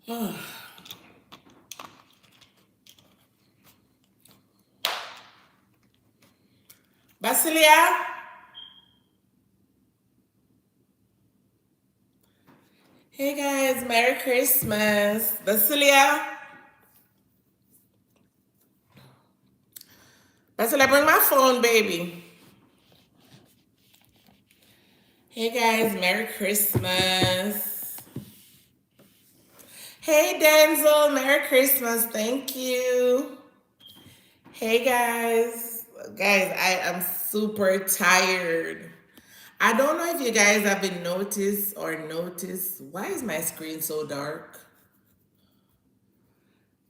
Basilia, hey guys, Merry Christmas. Basilia, bring my phone, baby. Hey guys, Merry Christmas. Hey Denzel, Merry Christmas. Thank you. Hey guys, I am super tired. I don't know if you guys have been noticed. Why is my screen so dark?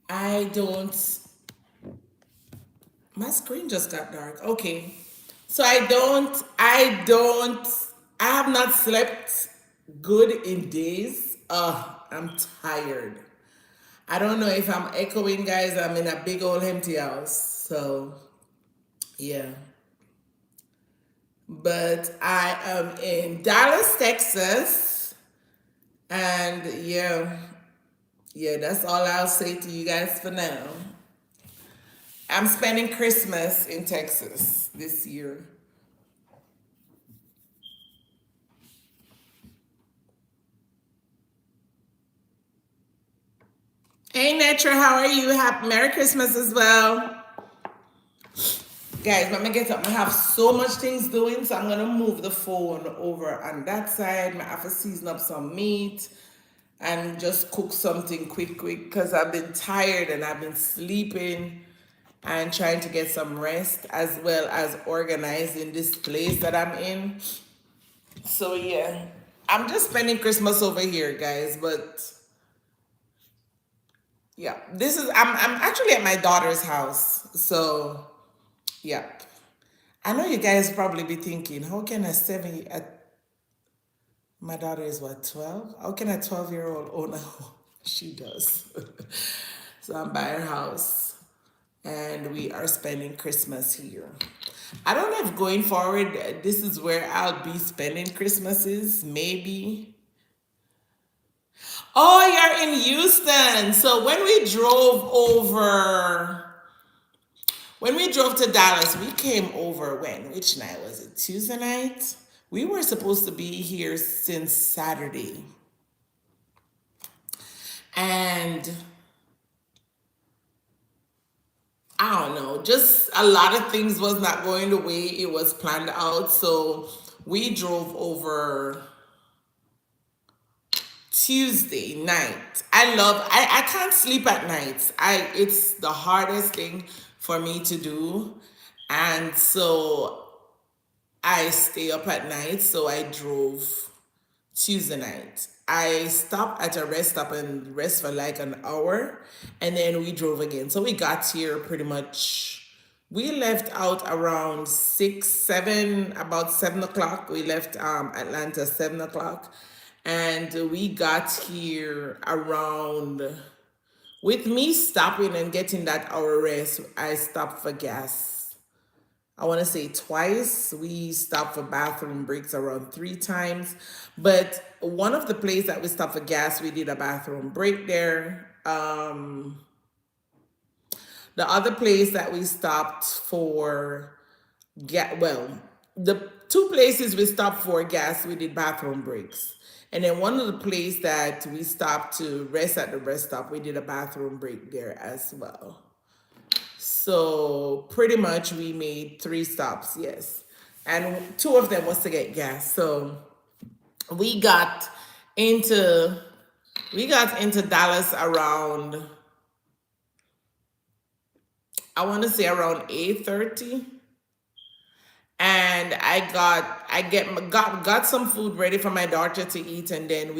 I don't. My screen just got dark. Okay. So I have not slept good in days. I'm tired. I don't know if I'm echoing, guys. I'm in a big old empty house. So, yeah. But I am in Dallas, Texas. And yeah, that's all I'll say to you guys for now. I'm spending Christmas in Texas this year. Hey, Netra, how are you? Happy Merry Christmas as well. Guys, when I get up, I have so much things doing, so I'm gonna move the phone over on that side. I have to season up some meat and just cook something quick, because I've been tired and I've been sleeping and trying to get some rest as well as organizing this place that I'm in. So yeah, I'm just spending Christmas over here, guys, but yeah, I'm actually at my daughter's house. So yeah. I know you guys probably be thinking, how can a my daughter is what, 12? How can a 12-year-old own a home? She does. So I'm by her house and we are spending Christmas here. I don't know if going forward, this is where I'll be spending Christmases, maybe. Oh, you're in Houston. So when we drove to Dallas, we came over when? Which night was it? Tuesday night? We were supposed to be here since Saturday. And I don't know, just a lot of things was not going the way it was planned out. So we drove over Tuesday night. I can't sleep at nights. It's the hardest thing for me to do. And so I stay up at night, so I drove Tuesday night. I stopped at a rest stop and rest for like an hour, and then we drove again. So we got here pretty much. We left out around 7 o'clock. We left Atlanta 7 o'clock, and we got here around. With me stopping and getting that hour rest, I stopped for gas. I want to say twice. We stopped for bathroom breaks around 3 times. But one of the places that we stopped for gas, we did a bathroom break there. The other place that we stopped for the two places we stopped for gas, we did bathroom breaks. And then one of the places that we stopped to rest at the rest stop, we did a bathroom break there as well. So pretty much we made 3 stops, yes. And 2 of them was to get gas. So we got into Dallas around, I want to say around 8:30. And I got some food ready for my daughter to eat, and then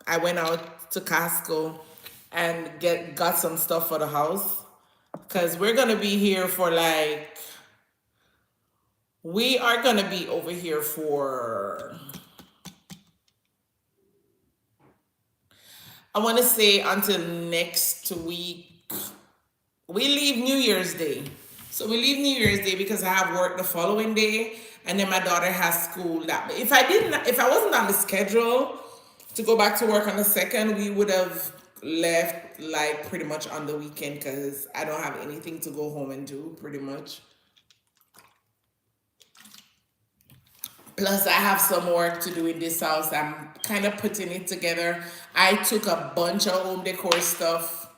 I went out to Costco and got some stuff for the house, because we are gonna be over here for, I want to say, until next week. We leave New Year's Day. So we leave New Year's Day because I have work the following day, and then my daughter has school. That if I wasn't on the schedule to go back to work on the second, we would have left like pretty much on the weekend because I don't have anything to go home and do pretty much. Plus, I have some work to do in this house. I'm kind of putting it together. I took a bunch of home decor stuff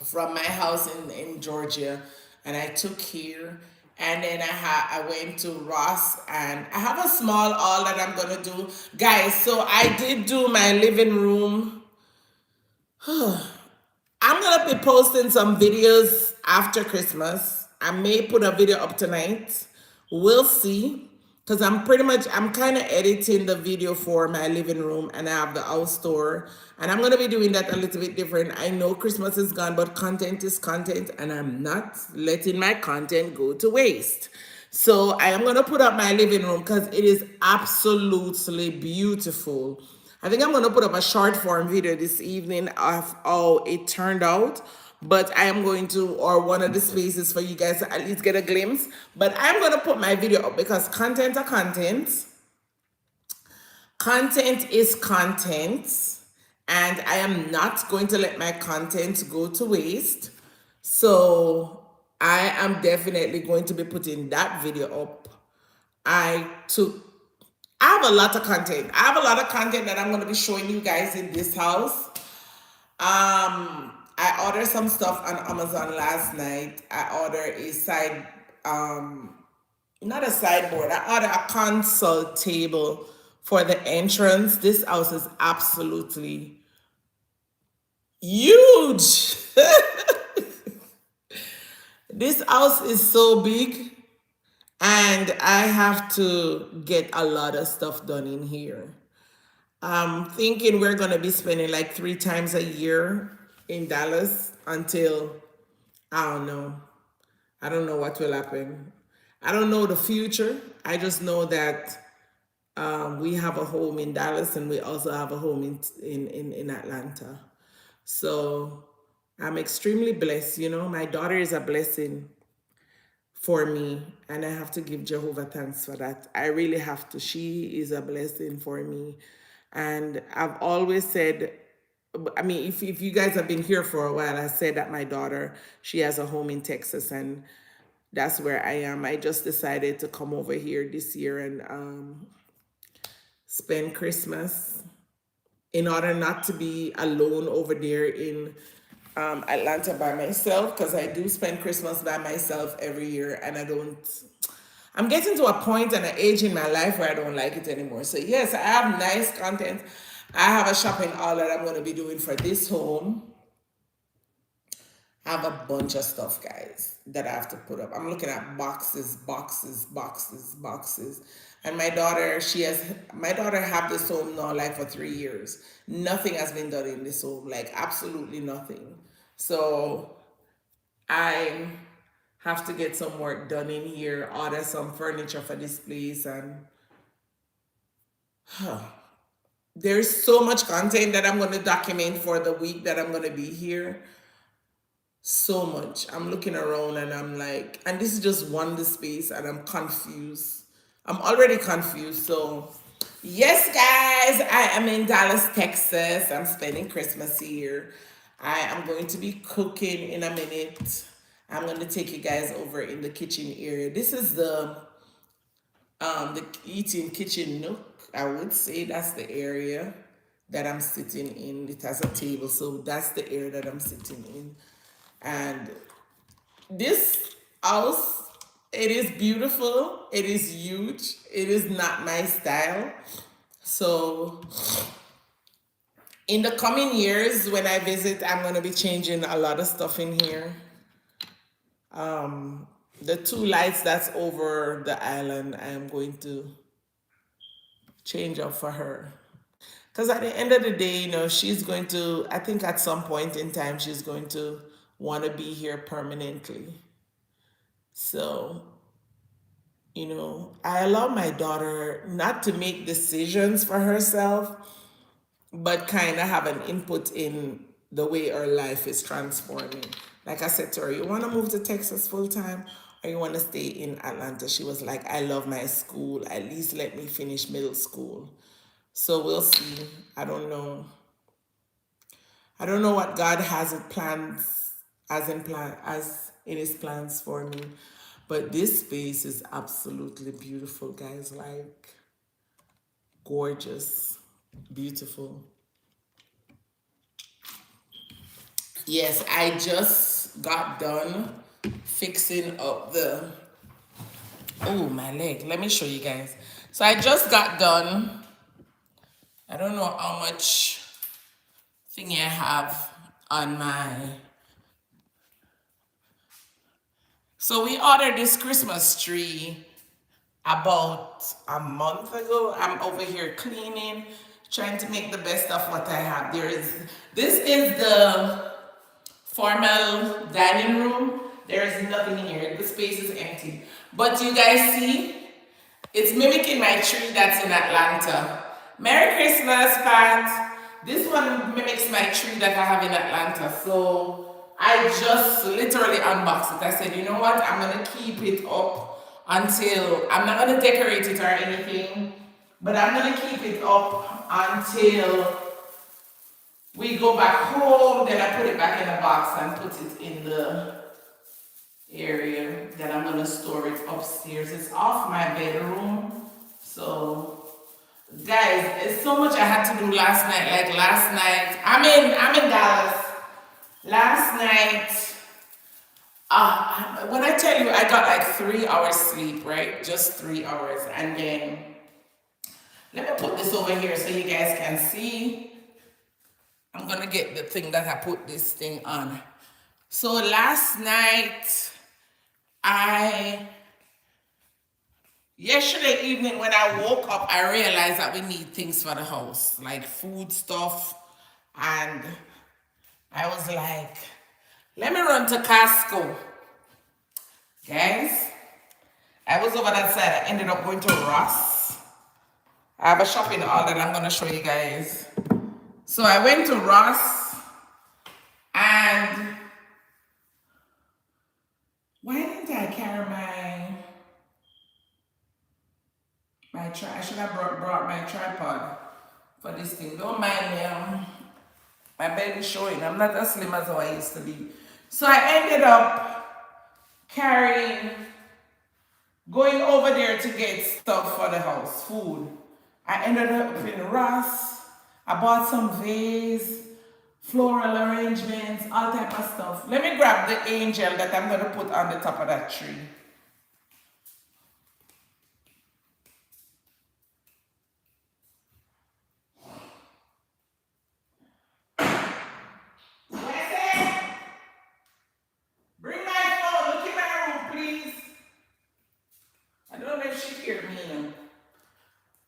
from my house in Georgia, and I took here. And then I went to Ross, and I have a small haul that I'm gonna do, guys. So I did do my living room. I'm gonna be posting some videos after Christmas. I may put a video up tonight. We'll see. Cause I'm kind of editing the video for my living room, and I have the house tour, and I'm gonna be doing that a little bit different. I know Christmas is gone, but content is content, and I'm not letting my content go to waste. So I am gonna put up my living room because it is absolutely beautiful. I think I'm gonna put up a short form video this evening of how it turned out. But I am going to, or one of the spaces for you guys to at least get a glimpse. But I'm gonna put my video up because content are content. Content is content. And I am not going to let my content go to waste. So I am definitely going to be putting that video up. I took I have a lot of content. I have a lot of content that I'm going to be showing you guys in this house. I ordered some stuff on Amazon last night. I ordered a not a sideboard. I ordered a console table for the entrance. This house is absolutely huge. This house is so big, and I have to get a lot of stuff done in here. I'm thinking we're gonna be spending like 3 times a year in Dallas until I don't know. I don't know what will happen. I don't know the future. I just know that we have a home in Dallas, and we also have a home in Atlanta. So I'm extremely blessed. My daughter is a blessing for me, and I have to give Jehovah thanks for that. I really have to. She is a blessing for me. And I've always said, I mean, if you guys have been here for a while, I said that my daughter, she has a home in Texas, and that's where I am. I just decided to come over here this year and spend Christmas in order not to be alone over there in Atlanta by myself, because I do spend Christmas by myself every year, and I'm getting to a point and an age in my life where I don't like it anymore. So yes, I have nice content. I have a shopping haul that I'm going to be doing for this home. I have a bunch of stuff, guys, that I have to put up. I'm looking at boxes, boxes, boxes, boxes. And my daughter have this home now like for 3 years. Nothing has been done in this home, like absolutely nothing. So I have to get some work done in here, order some furniture for this place, and there's so much content that I'm going to document for the week that I'm going to be here. So much. I'm looking around and I'm like, and this is just one the space, and I'm confused. I'm already confused. So, yes, guys, I am in Dallas, Texas. I'm spending Christmas here. I am going to be cooking in a minute. I'm going to take you guys over in the kitchen area. This is the eating kitchen nook. I would say that's the area that I'm sitting in. It has a table, so that's the area that I'm sitting in. And this house, it is beautiful. It is huge. It is not my style. So in the coming years, when I visit, I'm going to be changing a lot of stuff in here. The 2 lights that's over the island, I am going to change up for her. Because at the end of the day, she's going to, I think at some point in time, she's going to want to be here permanently. So, I allow my daughter not to make decisions for herself, but kind of have an input in the way her life is transforming. Like I said to her, you want to move to Texas full time, or you want to stay in Atlanta? She was like, I love my school. At least let me finish middle school. So we'll see. I don't know. I don't know what God has in plans as in his plans for me. But this space is absolutely beautiful, guys. Like gorgeous, beautiful. Yes, I just got done fixing up the oh my leg. Let me show you guys. So I just got done. I don't know how much thing I have on my. So we ordered this Christmas tree about a month ago. I'm over here cleaning, trying to make the best of what I have. This is the formal dining room. There is nothing here. The space is empty. But you guys see, it's mimicking my tree that's in Atlanta. Merry Christmas, Pat. This one mimics my tree that I have in Atlanta. So I just literally unboxed it. I said, you know what? I'm gonna keep it up until I'm not gonna decorate it or anything, but I'm gonna keep it up until we go back home. Then I put it back in a box and put it in the area that I'm gonna store it upstairs. It's off my bedroom. So guys, it's so much I had to do last night. Like last night, I'm in Dallas. Last night, when I tell you I got like 3 hours sleep, right? Just 3 hours. And then let me put this over here so you guys can see. I'm gonna get the thing that I put this thing on. So last night, I yesterday evening when I woke up, I realized that we need things for the house, like food stuff. And I was like, let me run to Costco. Guys, I was over that side. I ended up going to Ross. I have a shopping haul that I'm going to show you guys. So I went to Ross and why didn't I carry I should have brought my tripod for this thing. Don't mind me. My belly showing. I'm not as slim as how I used to be. So I ended up carrying, going over there to get stuff for the house, food. I ended up in Ross. I bought some vase, floral arrangements, all type of stuff. Let me grab the angel that I'm going to put on the top of that tree. Bring my phone. Look in my room, please. I don't know if she heard me.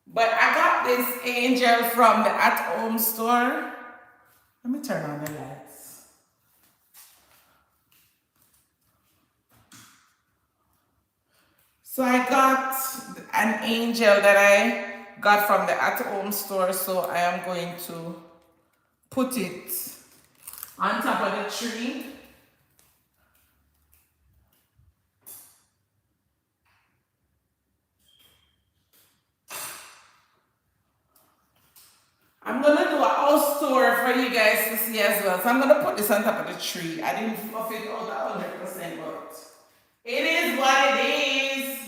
But I got this angel from the at-home store. Let me turn on the lights. So I got an angel that I got from the at-home store. So I am going to put it on top of the tree. I'm gonna do a house tour for you guys to see as well. So I'm gonna put this on top of the tree. I didn't fluff it out 100%, but it is what it is.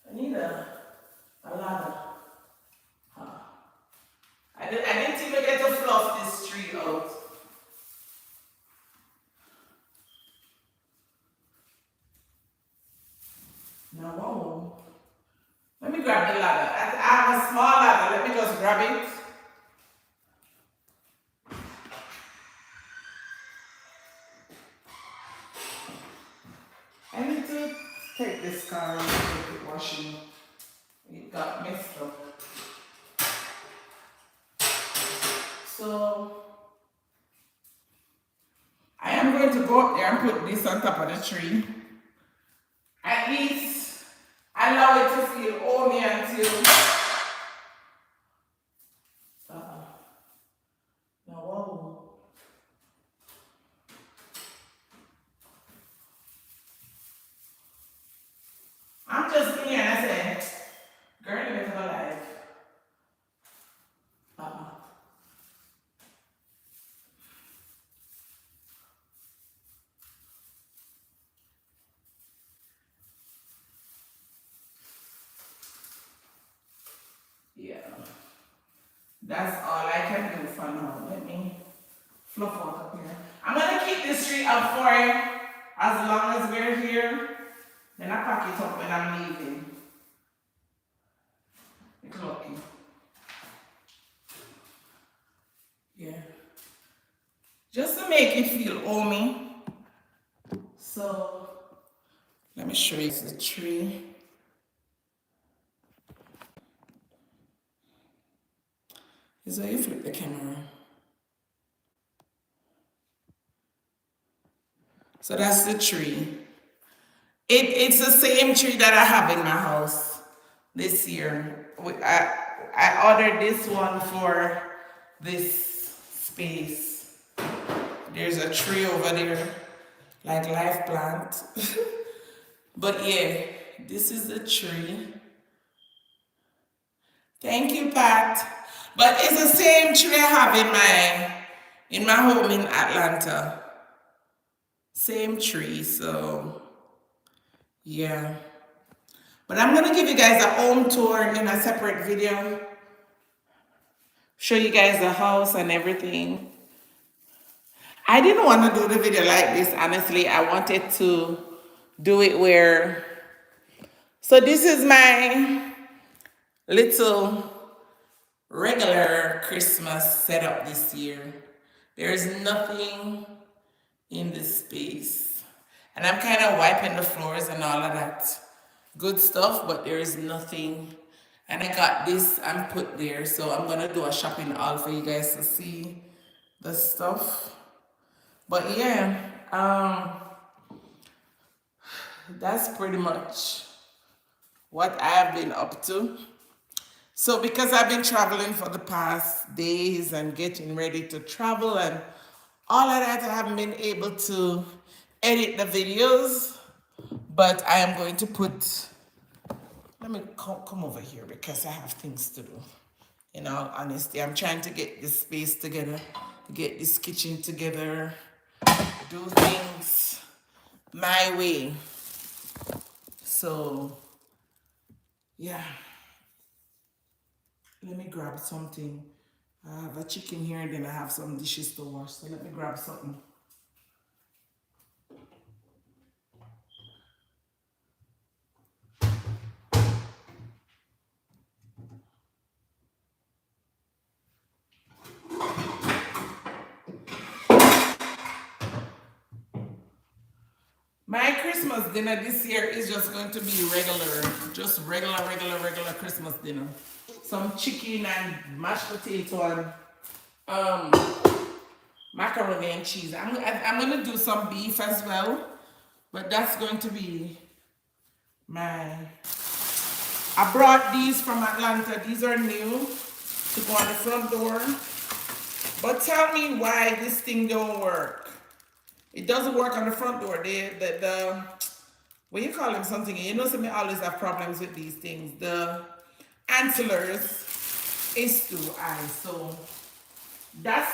I need a ladder. Huh. I didn't even get to fluff this tree out. Now, whoa. Let me grab the ladder. I have a small ladder. Let me just grab it. I need to take this car and take it washing. It got messed up. So I am going to go up there and put this on top of the tree. At least allow it to feel homey until no, whoa. I'm just in here and I said, girl, you better go live. Yeah, that's all I can do for now. Let me fluff out up here. I'm gonna keep this tree up for as long as we're here. Then I pack it up when I'm leaving. It's lucky. Yeah. Just to make it feel homey. So let me show you the tree. This is how you flip the camera. So that's the tree. It's the same tree that I have in my house this year. I ordered this one for this space. There's a tree over there, like life plant. But yeah, this is the tree. Thank you, Pat. But it's the same tree I have in my home in Atlanta. Same tree, so yeah. But I'm gonna give you guys a home tour in a separate video. Show you guys the house and everything. I didn't want to do the video like this, honestly. I wanted to do it where, so this is my little regular Christmas setup this year. There's nothing in this space. And I'm kind of wiping the floors and all of that good stuff, but there is nothing. And I got this and put there, so I'm gonna do a shopping haul for you guys to see the stuff. But yeah, that's pretty much what I've been up to. So because I've been traveling for the past days and getting ready to travel and all of that, I haven't been able to edit the videos, but I am going to put, let me come over here because I have things to do. In all honesty, I'm trying to get this space together, get this kitchen together, do things my way. So, yeah. Let me grab something. I have a chicken here and then I have some dishes to wash. So let me grab something. My Christmas dinner this year is just going to be regular, just regular Christmas dinner. Some chicken and mashed potato and macaroni and cheese. I'm gonna do some beef as well, but that's going to be my. I brought these from Atlanta. These are new to go on the front door. But tell me why this thing don't work. It doesn't work on the front door. The what you call them something? You know, some always have problems with these things. The antlers is too high, so that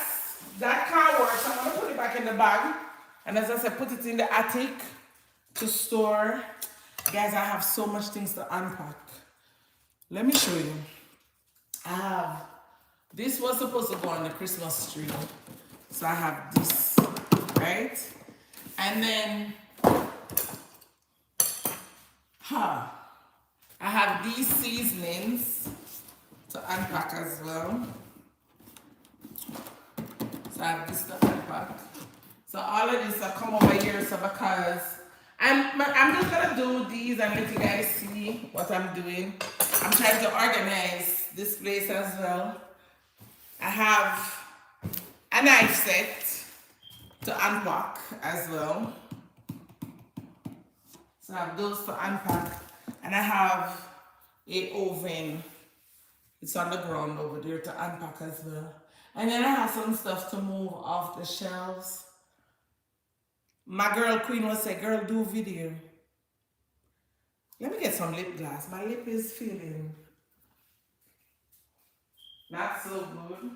can't work. So I'm gonna put it back in the bag, and as I said, put it in the attic to store. Guys, I have so much things to unpack. Let me show you. I have this was supposed to go on the Christmas tree, so I have this, right? And then, I have these seasonings to unpack as well. So I have this to unpack. So all of this will come over here, so because I'm just gonna do these and let you guys see what I'm doing. I'm trying to organize this place as well. I have a knife set to unpack as well. So I have those to unpack, and I have a oven. It's on the ground over there to unpack as well. And then I have some stuff to move off the shelves. My girl Queen will say, girl, do video. Let me get some lip gloss. My lip is feeling not so good.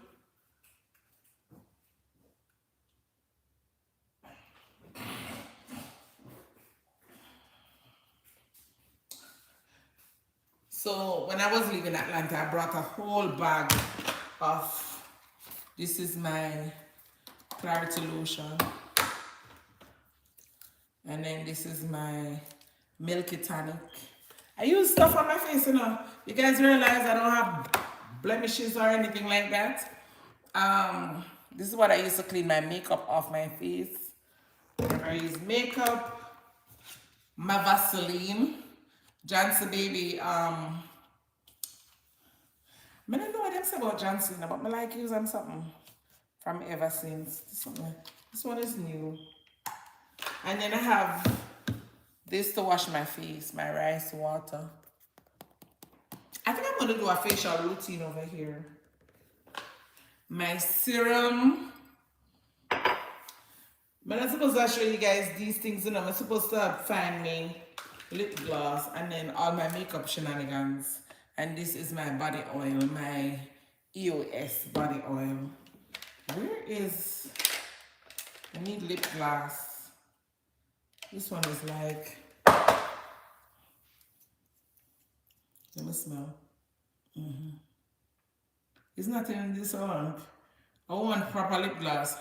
So when I was leaving Atlanta, I brought a whole bag of, this is my Clarity Lotion. And then this is my Milky Tonic. I use stuff on my face, you know. You guys realize I don't have blemishes or anything like that. This is what I use to clean my makeup off my face. Whenever I use makeup, my Vaseline, Johnson Baby. I don't know what I'm saying about Johnson, but I like using something from ever since. This one is new. And then I have this to wash my face, my rice water. I think I'm gonna do a facial routine over here. My serum. But I'm supposed to show you guys these things, you know. I'm supposed to find me lip gloss and then all my makeup shenanigans. And this is my body oil, my EOS body oil. Where is, I need lip gloss. This one is like, let me smell. It's not in this one. I want proper lip gloss.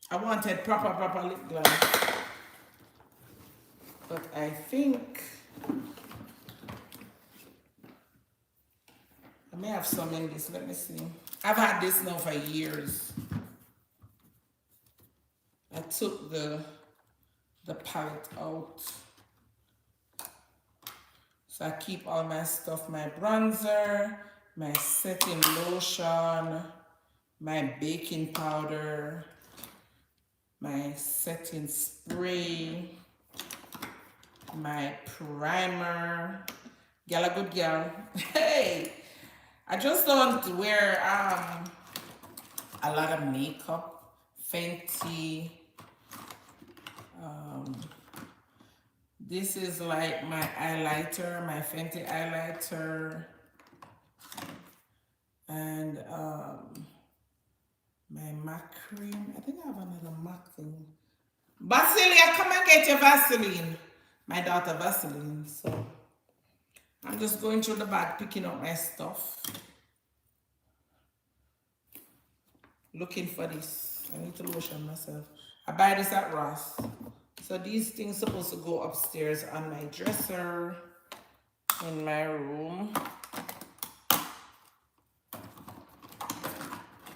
I wanted proper lip gloss. But I think I may have some in this. Let me see. I've had this now for years. I took the palette out. So I keep all my stuff, my bronzer, my setting lotion, my baking powder, my setting spray, my primer. Girl, a good girl. Hey, I just don't wear a lot of makeup. Fenty. This is like my highlighter, my Fenty highlighter, and my MAC cream. I think I have another MAC thing. Basilia, come and get your Vaseline. My daughter Vaseline. So I'm just going through the bag, picking up my stuff. Looking for this. I need to lotion myself. I buy this at Ross. So these things supposed to go upstairs on my dresser in my room.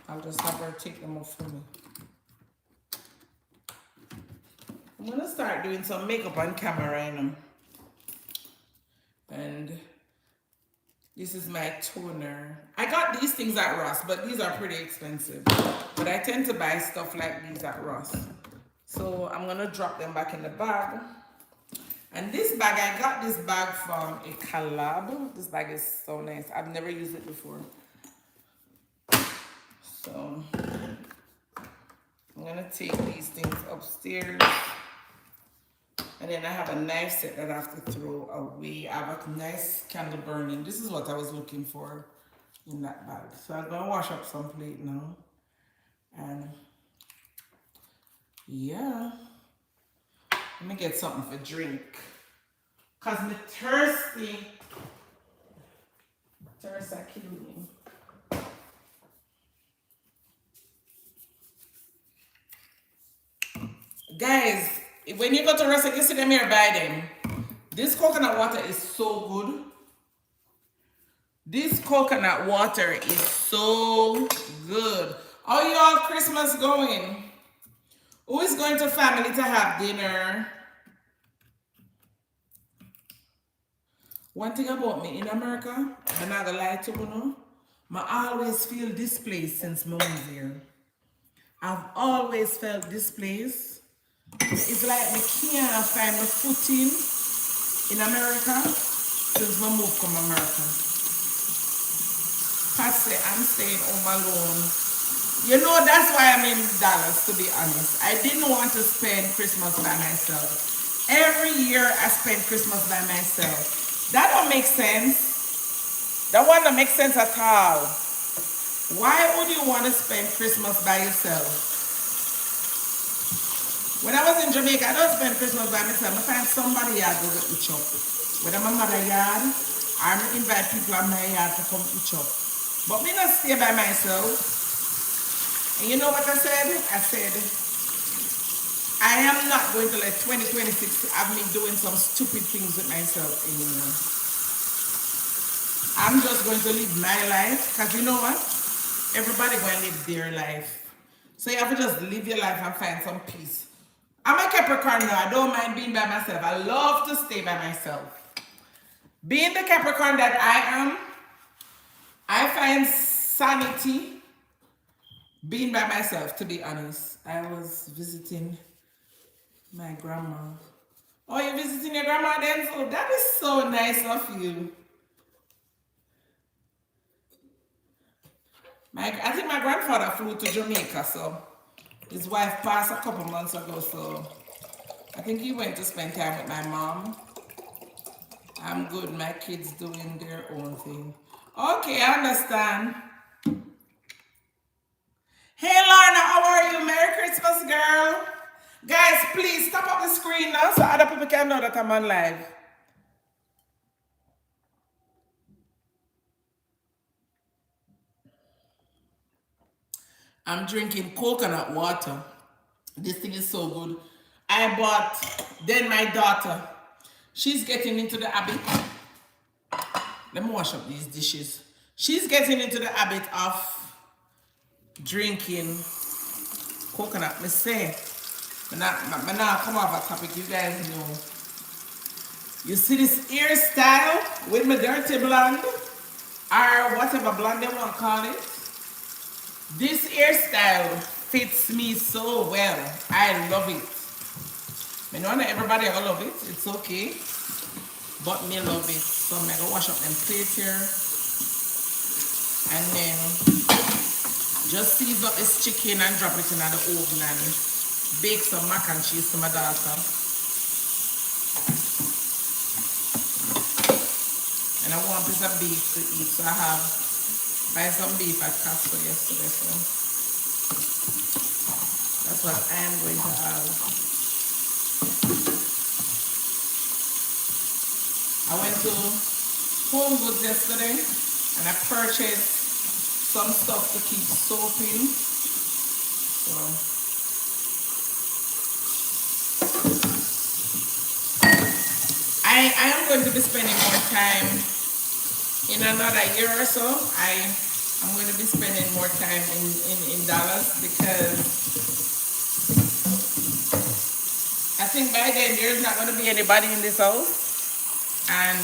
I'll just have her take them off for me. I'm gonna start doing some makeup on camera, you know. And this is my toner. I got these things at Ross, but these are pretty expensive. But I tend to buy stuff like these at Ross. So I'm gonna drop them back in the bag. And this bag, I got this bag from a collab. This bag is so nice. I've never used it before. So I'm gonna take these things upstairs. And then I have a knife set that I have to throw away. I have a nice candle burning. This is what I was looking for in that bag. So I'm gonna wash up some plate now. And yeah, let me get something for drink. Cause me thirsty. Thirst are killing me. Guys, when you go to restaurant, you see them here, buy them. This coconut water is so good. This coconut water is so good. How y'all Christmas going? Who is going to family to have dinner? One thing about me in America, I'm not gonna lie to you, know, I always feel displaced since I moved here. I've always felt displaced. It's like I can't find my footing in America since I moved from America. Patsy, I'm staying home alone. You know, that's why I'm in Dallas, to be honest. I didn't want to spend Christmas by myself. Every year I spend Christmas by myself. That don't make sense. That one don't make sense at all. Why would you want to spend Christmas by yourself? When I was in Jamaica, I don't spend Christmas by myself. I find somebody yard go get each up. Whether my mother yard, or I invite people on my yard to come each up. But me not stay by myself. And you know what I said? I said, I am not going to let 2026 have me doing some stupid things with myself anymore. I'm just going to live my life. Because you know what? Everybody going to live their life. So you have to just live your life and find some peace. I'm a Capricorn now. I don't mind being by myself. I love to stay by myself. Being the Capricorn that I am, I find sanity being by myself, to be honest. I was visiting my grandma. Oh, you're visiting your grandma then? So that is so nice of you. I think my grandfather flew to Jamaica, so his wife passed a couple months ago, so I think he went to spend time with my mom. I'm good. My kids doing their own thing. Okay, I understand. Hey, Lorna, how are you? Merry Christmas, girl. Guys, please stop up the screen now so other people can know that I'm on live. I'm drinking coconut water. This thing is so good. I bought, then my daughter, she's getting into the habit. Let me wash up these dishes. She's getting into the habit of drinking coconut. Me say, now come off a topic, you guys know. You see this hairstyle with my dirty blonde, or whatever blonde they want to call it. This hairstyle fits me so well. I love it. I know not everybody will love it. It's okay. But me love it. So I'm going to wash up them plates here. And then just season up this chicken and drop it in the oven and bake some mac and cheese to my daughter. And I want a piece of beef to eat. So I have buy some beef at Costco yesterday. So that's what I am going to have. I went to Home Goods yesterday and I purchased some stuff to keep soaping. So I am going to be spending more time in another year or so. I'm going to be spending more time in Dallas because I think by then there's not going to be anybody in this house. And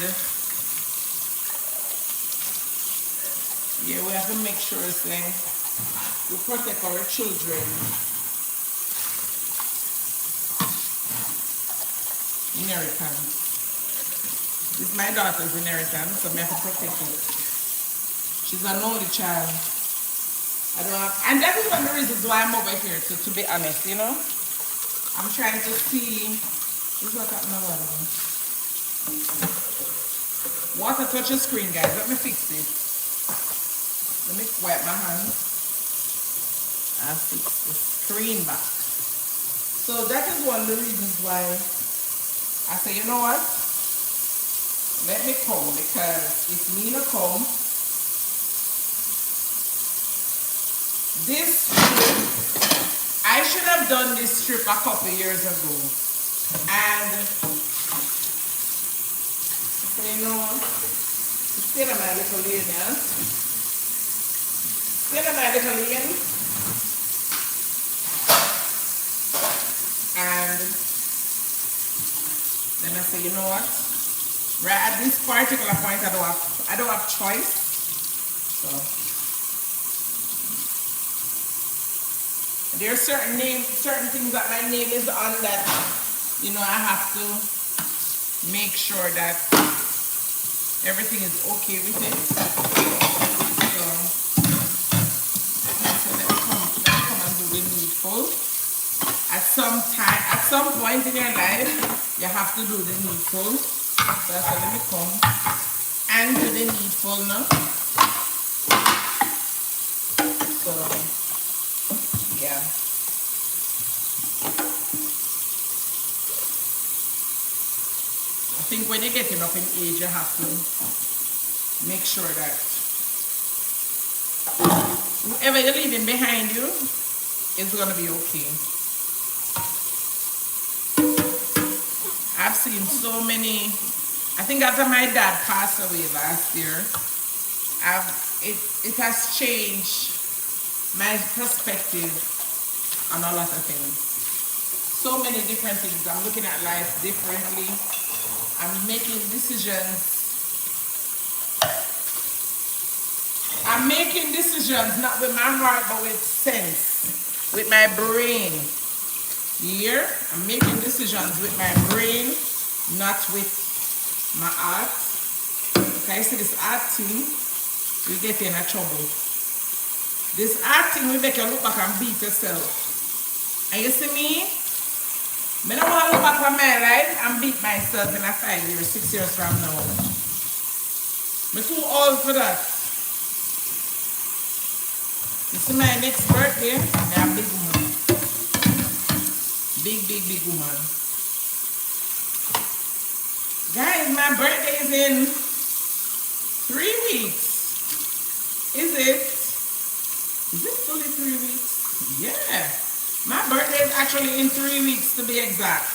yeah, we have to make sure we protect our children. Inheritance. This is my daughter's inheritance, so I have to protect it. She's an only child. I don't have, and that is one of the reasons why I'm over here, to be honest, you know. I'm trying to see. This is what happened. Water touch your screen, guys. Let me fix it. Let me wipe my hands. I'll fix the screen back. So that is one of the reasons why I say, you know what? Let me come, because if me no come, this strip, I should have done this strip a couple years ago. And so, you know, still my little lane, yeah? Still my little lane. And then I say, you know what? Right at this particular point, I don't have choice. So there are certain things that my name is on that, you know, I have to make sure that everything is okay with it. So let me come and do the needful. At some point in your life, you have to do the needful. So I said, let me come and do the needful now. So yeah. think when you're getting up in age, you have to make sure that whoever you're leaving behind you is gonna be okay. I've seen so many. I think after my dad passed away last year, it has changed my perspective on a lot of things. So many different things. I'm looking at life differently. I'm making decisions. I'm making decisions not with my heart but with sense, with my brain. Here, I'm making decisions with my brain, not with my heart. Okay, so this heart thing, we get in a trouble. This heart thing will make you look back and beat yourself. And you see me? I don't want to look back on my life and beat myself in a 5 years, 6 years from now. I'm too old for that. You see my next birthday, I'm a big woman. Big woman. Guys, my birthday is in 3 weeks. Is it? Is it fully 3 weeks? Yeah. My birthday is actually in 3 weeks to be exact.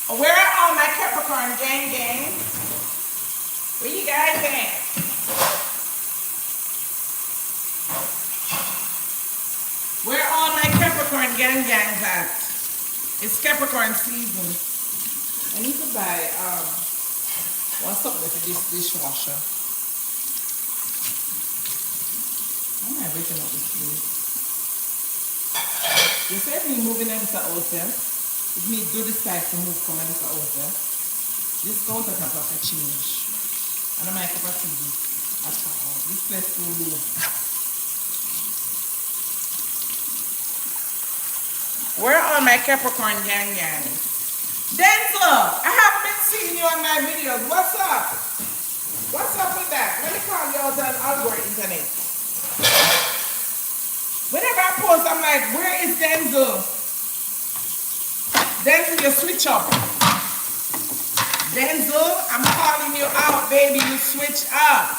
Where are all my Capricorn gang? Where you guys at? Where are all my Capricorn gangs at? It's Capricorn season. I need to buy what's up with this dishwasher. How am I breaking up this place? You said me moving in the house. If me do this type to move from the house, this countertop have to change. And I might have to do this place too low. Where are my Capricorn gang? Denzel, I haven't been seeing you on my videos. What's up? What's up with that? Let me call you out on Algor Internet. Whenever I post, I'm like, where is Denzel? Denzel, you switch up. Denzel, I'm calling you out, baby. You switch up.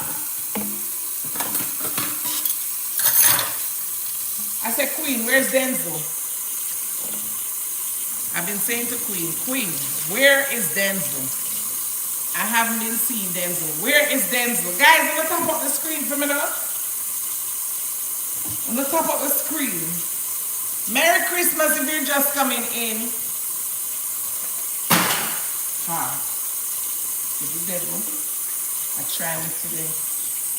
I said, Queen, where's Denzel? I've been saying to Queen, where is Denzel? I haven't been seeing Denzel. Where is Denzel? Guys, on the top of the screen for me now. On the top of the screen. Merry Christmas if you're just coming in. The devil. I try me today.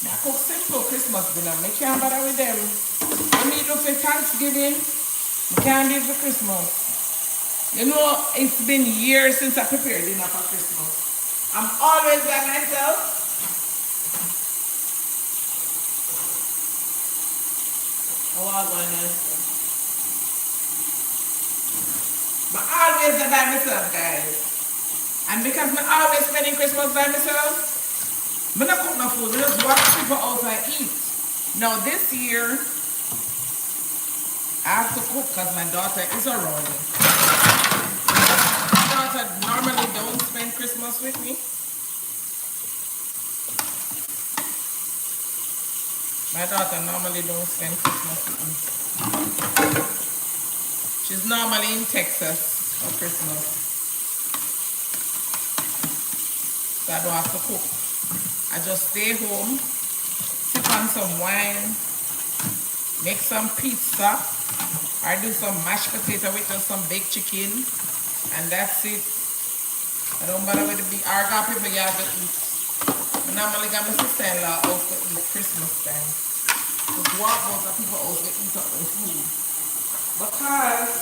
I cook simple Christmas dinner. I can't bother with them. When me do for Thanksgiving, I can't do it for Christmas. You know, it's been years since I prepared dinner for Christmas. I'm always by myself. Oh, I'm going to but always by myself, guys. And because I'm always spending Christmas by myself, I don't cook no food. I just watch people out and eat. Now this year, I have to cook because my daughter is around. My daughter normally don't spend Christmas with me. My daughter normally don't spend Christmas with me. She's normally in Texas for Christmas. So I don't have to cook. I just stay home, sip on some wine, make some pizza, or do some mashed potato with just some baked chicken, and that's it. I don't bother with the big arga people you have to eat. I normally got my sister-in-law out to eat Christmas time. Just walk out of people out to eat up their food. Because,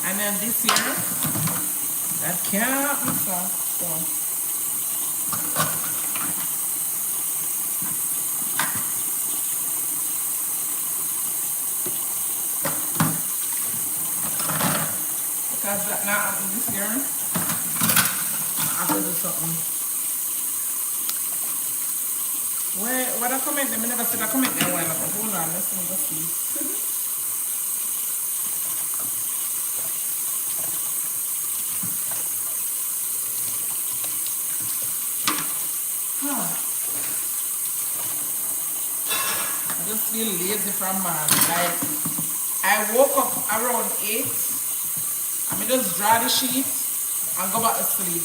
and then this year, that can't be so. Because that not happened this year, I have to do something. What I comment them? I never said I comment them while ago. Hold on, let's see. still lazy from man. Like, I woke up around 8. I mean, just draw the sheet and go back to sleep.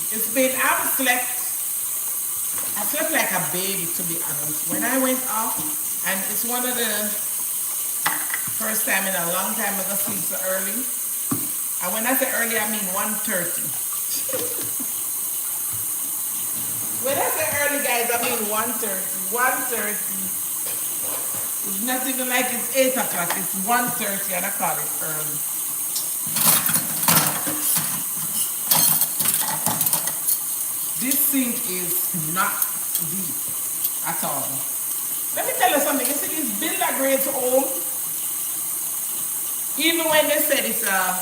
I slept like a baby, to be honest. When I went off, and it's one of the first time in a long time I got sleep so early. And when I say early, I mean 1:30. When I say early, guys, I mean 1:30. 1:30. It's not even like it's 8 o'clock. It's 1:30 and I call it early. This sink is not deep at all. Let me tell you something. You see these builder grade home, even when they said it's a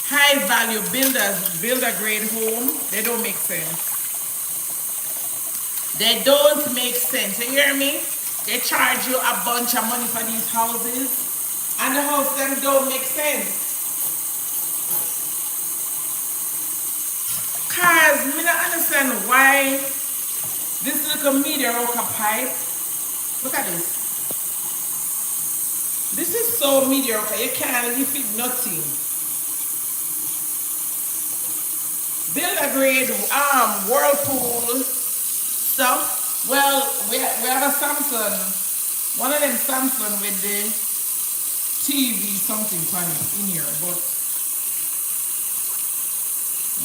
high value builder grade home, they don't make sense. They don't make sense. You hear me? They charge you a bunch of money for these houses, and the house them don't make sense. Cause me don't understand why this little mediocre pipe. Look at this. This is so mediocre. You can't leave it nothing. Builder grade Whirlpool stuff. Well, we have a Samsung. One of them Samsung with the TV something funny in here, but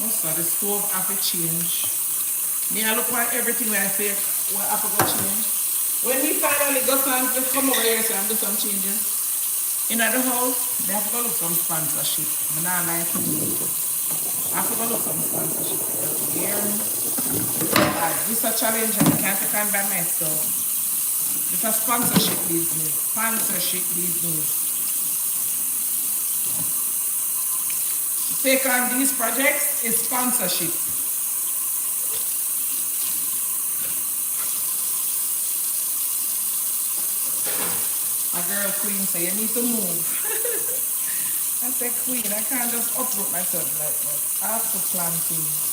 also the stove have to change. Me I look at everything when I say what have to go change. When we finally go some come over here so I'm do some changing. In the house, they have to go look some sponsorship. I'm not like I have to go look some sponsorship here. This is a challenge and I can't take on by myself. It's a sponsorship business. Sponsorship business. To take on these projects is sponsorship. A girl queen say you need to move. I said queen, I can't just uproot myself like that. I have to plan things.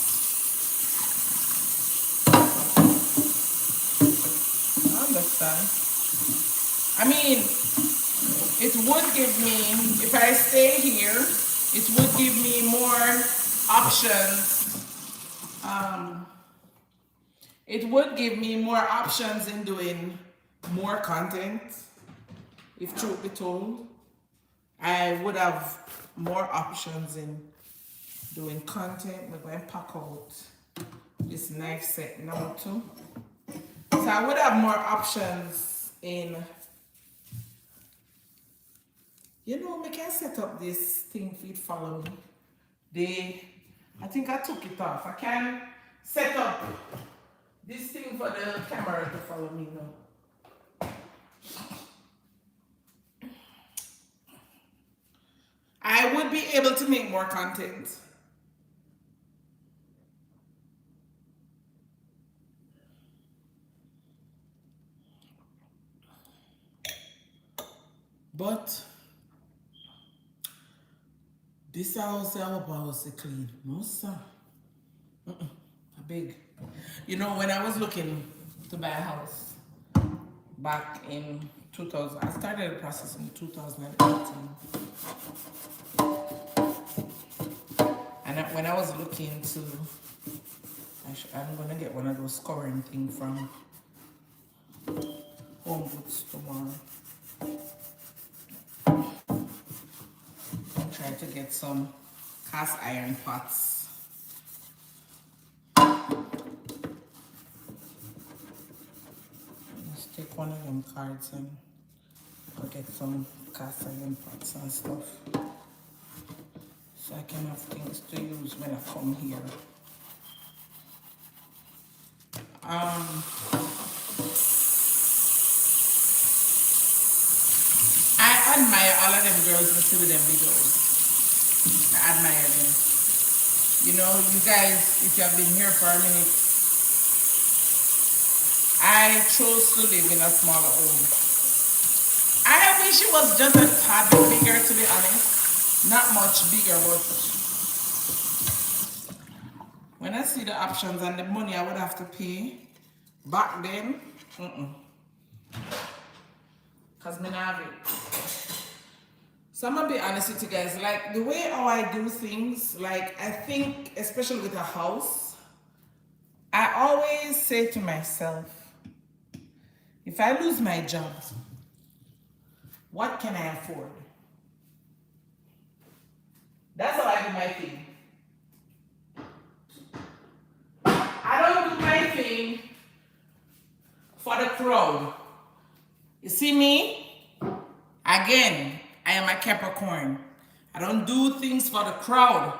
I understand. I mean, it would give me, if I stay here, it would give me more options. It would give me more options in doing more content. If truth be told, I would have more options in doing content. We're going to pack out this knife set now too. So I would have more options in, you know, I can set up this thing for you to follow me. I think I took it off. I can set up this thing for the camera to follow me now. I would be able to make more content. But this house I hope I was clean. No sir. Big. You know, when I was looking to buy a house back in 2000, I started the process in 2018. And when I was looking to, I'm gonna get one of those scouring things from Home Goods tomorrow. I'm trying to get some cast iron pots. Let's take one of them cards and I'll get some cast iron pots and stuff. So I can have things to use when I come here. I admire all of them girls that see with them videos. I admire them. You know, you guys, if you have been here for a minute, I chose to live in a smaller home. I wish it was just a tad bit bigger, to be honest. Not much bigger, but when I see the options and the money I would have to pay back then, Cause me not have it. So I'm gonna be honest with you guys. Like the way how I do things, like I think, especially with a house, I always say to myself, if I lose my job, what can I afford? That's how I do my thing. I don't do my thing for the crowd. You see me? Again, I am a Capricorn. I don't do things for the crowd.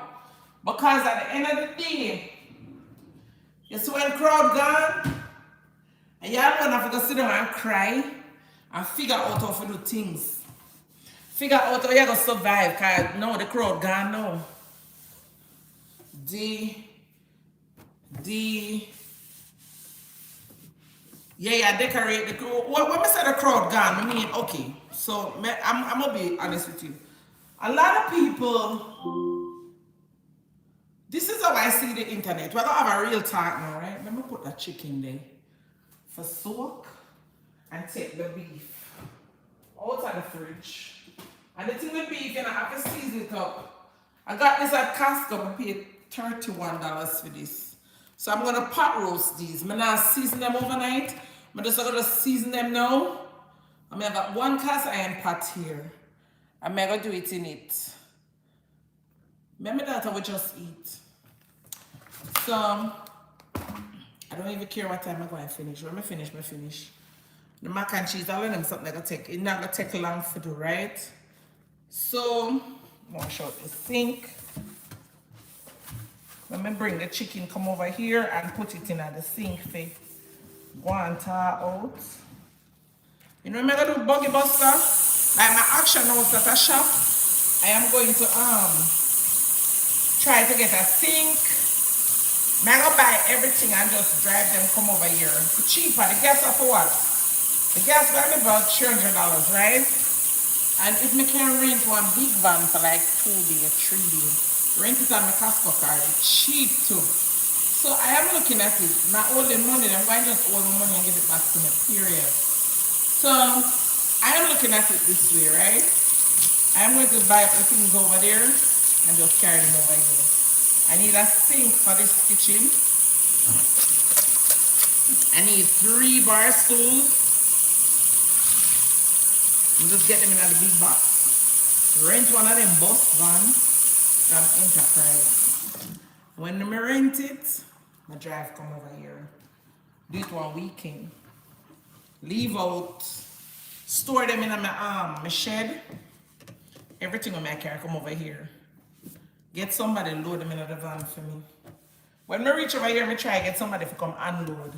Because at the end of the day, you see when the crowd gone, and y'all gonna have to go sit down and cry and figure out how to do things. Figure out how you're gonna survive, cause no, the crowd gone now. Yeah, decorate the crowd. When I say the crowd gone, I mean, okay. So I'm gonna be honest with you. A lot of people, this is how I see the internet. We're gonna have a real talk now, right? Let me put that chicken there for soak and take the beef out of the fridge. And the thing with beef, you know, I have to season it up. I got this at Costco. I paid $31 for this. So I'm gonna pot roast these. I'm not season them overnight. I'm just gonna season them now. I mean, I got one cast iron pot here. I'm gonna do it in it. Remember that I would just eat. So I don't even care what time I'm going to finish. When I finish, I finish. The mac and cheese, I'll let them something gonna take. It's not gonna take long to do, right? So wash out the sink. Let me bring the chicken come over here and put it in at the sink for go and thaw out. You know I'm gonna do buggy buster? Like my action house at a shop. I am going to try to get a sink. I'm gonna buy everything and just drive them come over here. It's cheaper. The gas are for what? The gas gonna be about $300, right? And if me can rent one big van for like 2 days, 3 days, rent it on my Costco card, it's cheap too. So I am looking at it, not holding money, I'm going to just hold my money and give it back to me, period. So I am looking at it this way, right? I am going to buy up the things over there and just carry them over here. I need a sink for this kitchen. I need 3 bar stools. And just get them in the big box. Rent one of them bus vans from Enterprise. When I rent it, I drive come over here. Do it one weekend. Leave out. Store them in my shed. Everything on my car come over here. Get somebody load them in the van for me. When I reach over here, I try to get somebody to come unload.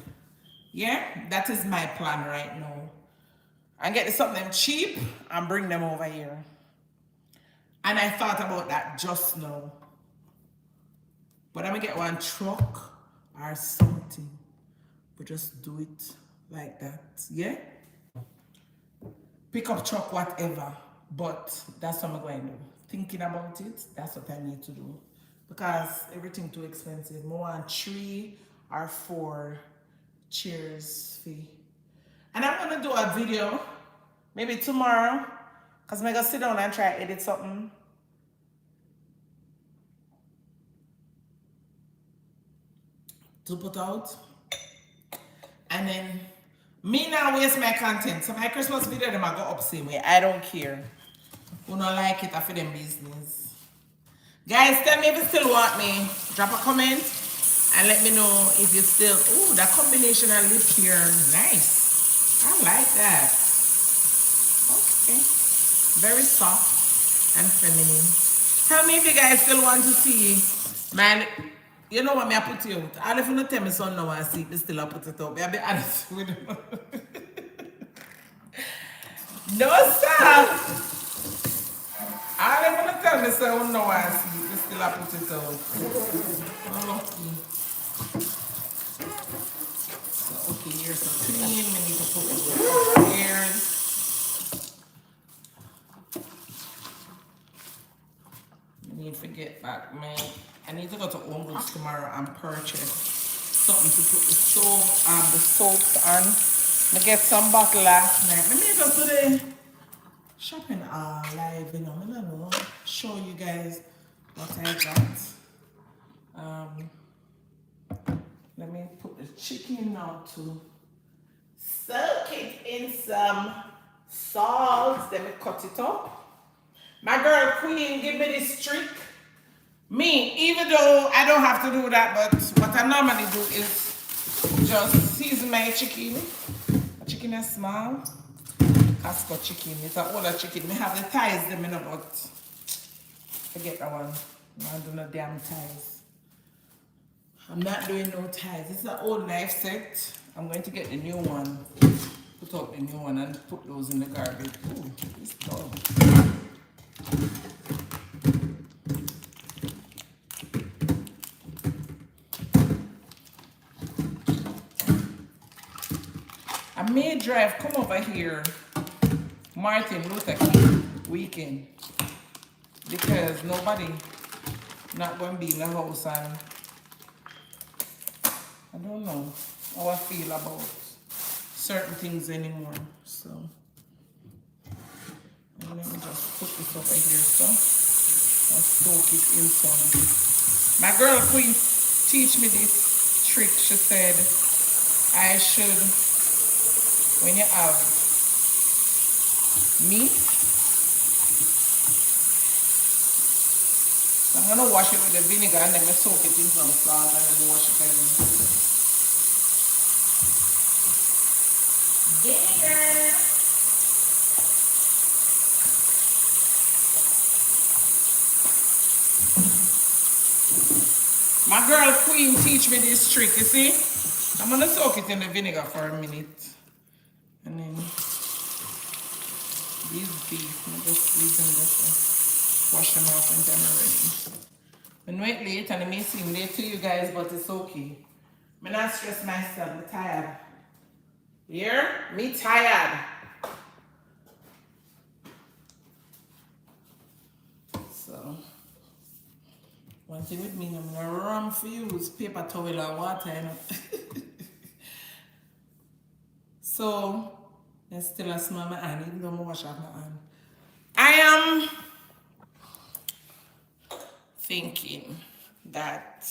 Yeah, that is my plan right now. And get something cheap and bring them over here. And I thought about that just now. But I'm gonna get one truck or something. But just do it like that. Yeah? Pick up truck, whatever. But that's what I'm going to do. Thinking about it, that's what I need to do. Because everything too expensive. I want 3 or 4 chairs fee. And I'm gonna do a video, maybe tomorrow, because I'm gonna sit down and try to edit something. To put out. And then, me now waste my content. So my Christmas video, them I go up same way. I don't care. Who don't like it, I feel them business. Guys, tell me if you still want me. Drop a comment and let me know if you still, oh, that combination of lip here, nice. I like that. Okay. Very soft and feminine. Tell me if you guys still want to see my, you know what me I put you out. I'll if you not tell me son now and see if you still I put it up. I'll be honest with you. No, sir. I'll if you not tell me son now and see if you still I put it out. Okay. So, okay, here's some cream. We need to put it here. I need to get back my, I need to go to Home Goods tomorrow and purchase something to put the soaps on I get some bottle last night. Let me go to the shopping live, you know. I don't know. Show you guys what I got. Um, Let me put the chicken now to soak it in some salt. Let me cut it up. My girl Queen give me this trick. Me, even though I don't have to do that, but what I normally do is just season my chicken. My chicken is small. Costco chicken. It's an older chicken. Me have the thighs them in but forget that one. I don't do no damn thighs. I'm not doing no ties. This is an old knife set. I'm going to get the new one. Put out the new one and put those in the garbage. Ooh, it's done. I may drive, come over here, Martin Luther King weekend. Because nobody not going to be in the house and I don't know how I feel about certain things anymore. So let me just put this over here so I'll soak it in some. My girl Queen teach me this trick. She said I should, when you have meat, I'm gonna wash it with the vinegar and then I soak it in some salt and then wash it again. Vinegar. My girl Queen teach me this trick, you see? I'm gonna soak it in the vinegar for a minute. And then these beef, I'm just leave them just wash them off and they're ready. I'm wait late and it may seem late to you guys, but it's okay. I'm not stress myself, I'm tired. Here? Me tired. So, one thing with me, I'm gonna run for you is paper towel and water, you know. So, there's still a smell my hand, even though I wash off my hand. I am thinking that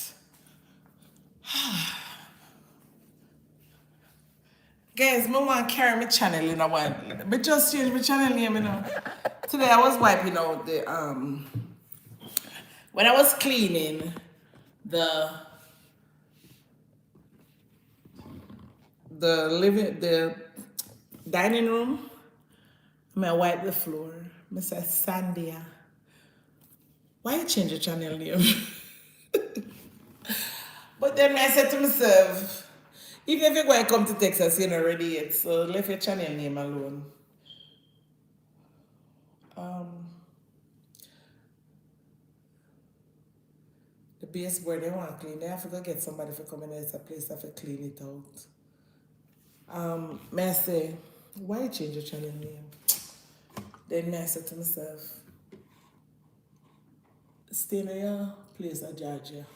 guys, I want to carry my channel in a while. But just change my channel name, you know. Today I was wiping out the when I was cleaning the the dining room, I wipe the floor. I said, Sandia, why you change your channel name? But then I said to myself, even if you're going to come to Texas, you're not ready yet, so leave your channel name alone. The baseboard they want to clean. They have to go get somebody for coming. There's a place to clean it out. May I say, why you change your channel name? Then I said to myself, stay in your place at Georgia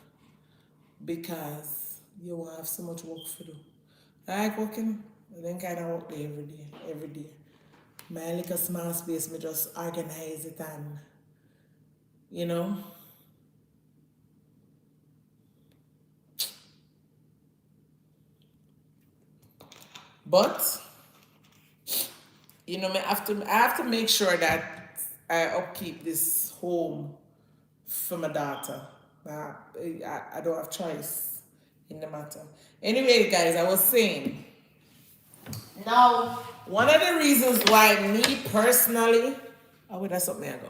because you won't have so much work to do. I like working, I then kind of work there every day. My little small space, me just organize it and, you know. But, you know, I have to make sure that I upkeep this home for my daughter. I don't have choice in the matter. Anyway, guys, I was saying, now, one of the reasons why me personally, oh wait, that's something I go.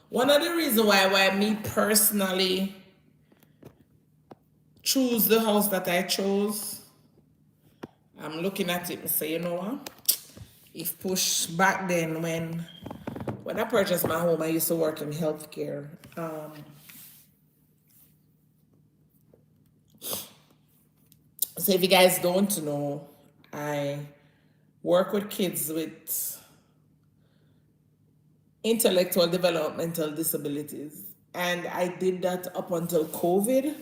One of the reasons why me personally choose the house that I chose, I'm looking at it and say, you know what? If push back then when I purchased my home, I used to work in healthcare. So if you guys don't know, I work with kids with intellectual developmental disabilities. And I did that up until COVID.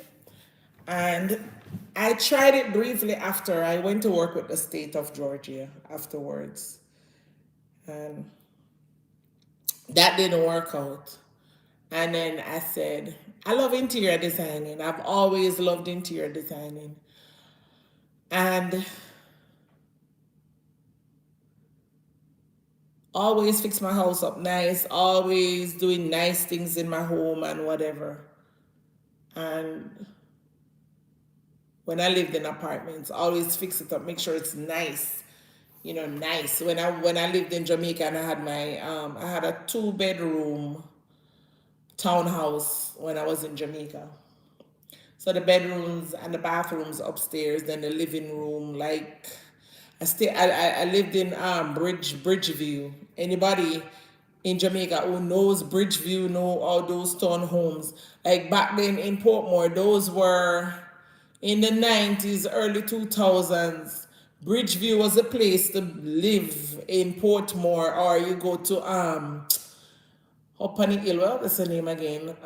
And I tried it briefly after I went to work with the state of Georgia afterwards, and that didn't work out. And then I said, I love interior designing. I've always loved interior designing. And always fix my house up nice, always doing nice things in my home and whatever. And when I lived in apartments, always fix it up, make sure it's nice, nice. When I lived in Jamaica and I had a 2 bedroom townhouse when I was in Jamaica. So the bedrooms and the bathrooms upstairs, then the living room. Like I lived in Bridgeview. Anybody in Jamaica who knows Bridgeview know all those townhomes. Like back then in Portmore, those were in the 90s, early 2000s. Bridgeview was a place to live in Portmore, or you go to up on the hill. What's the name again?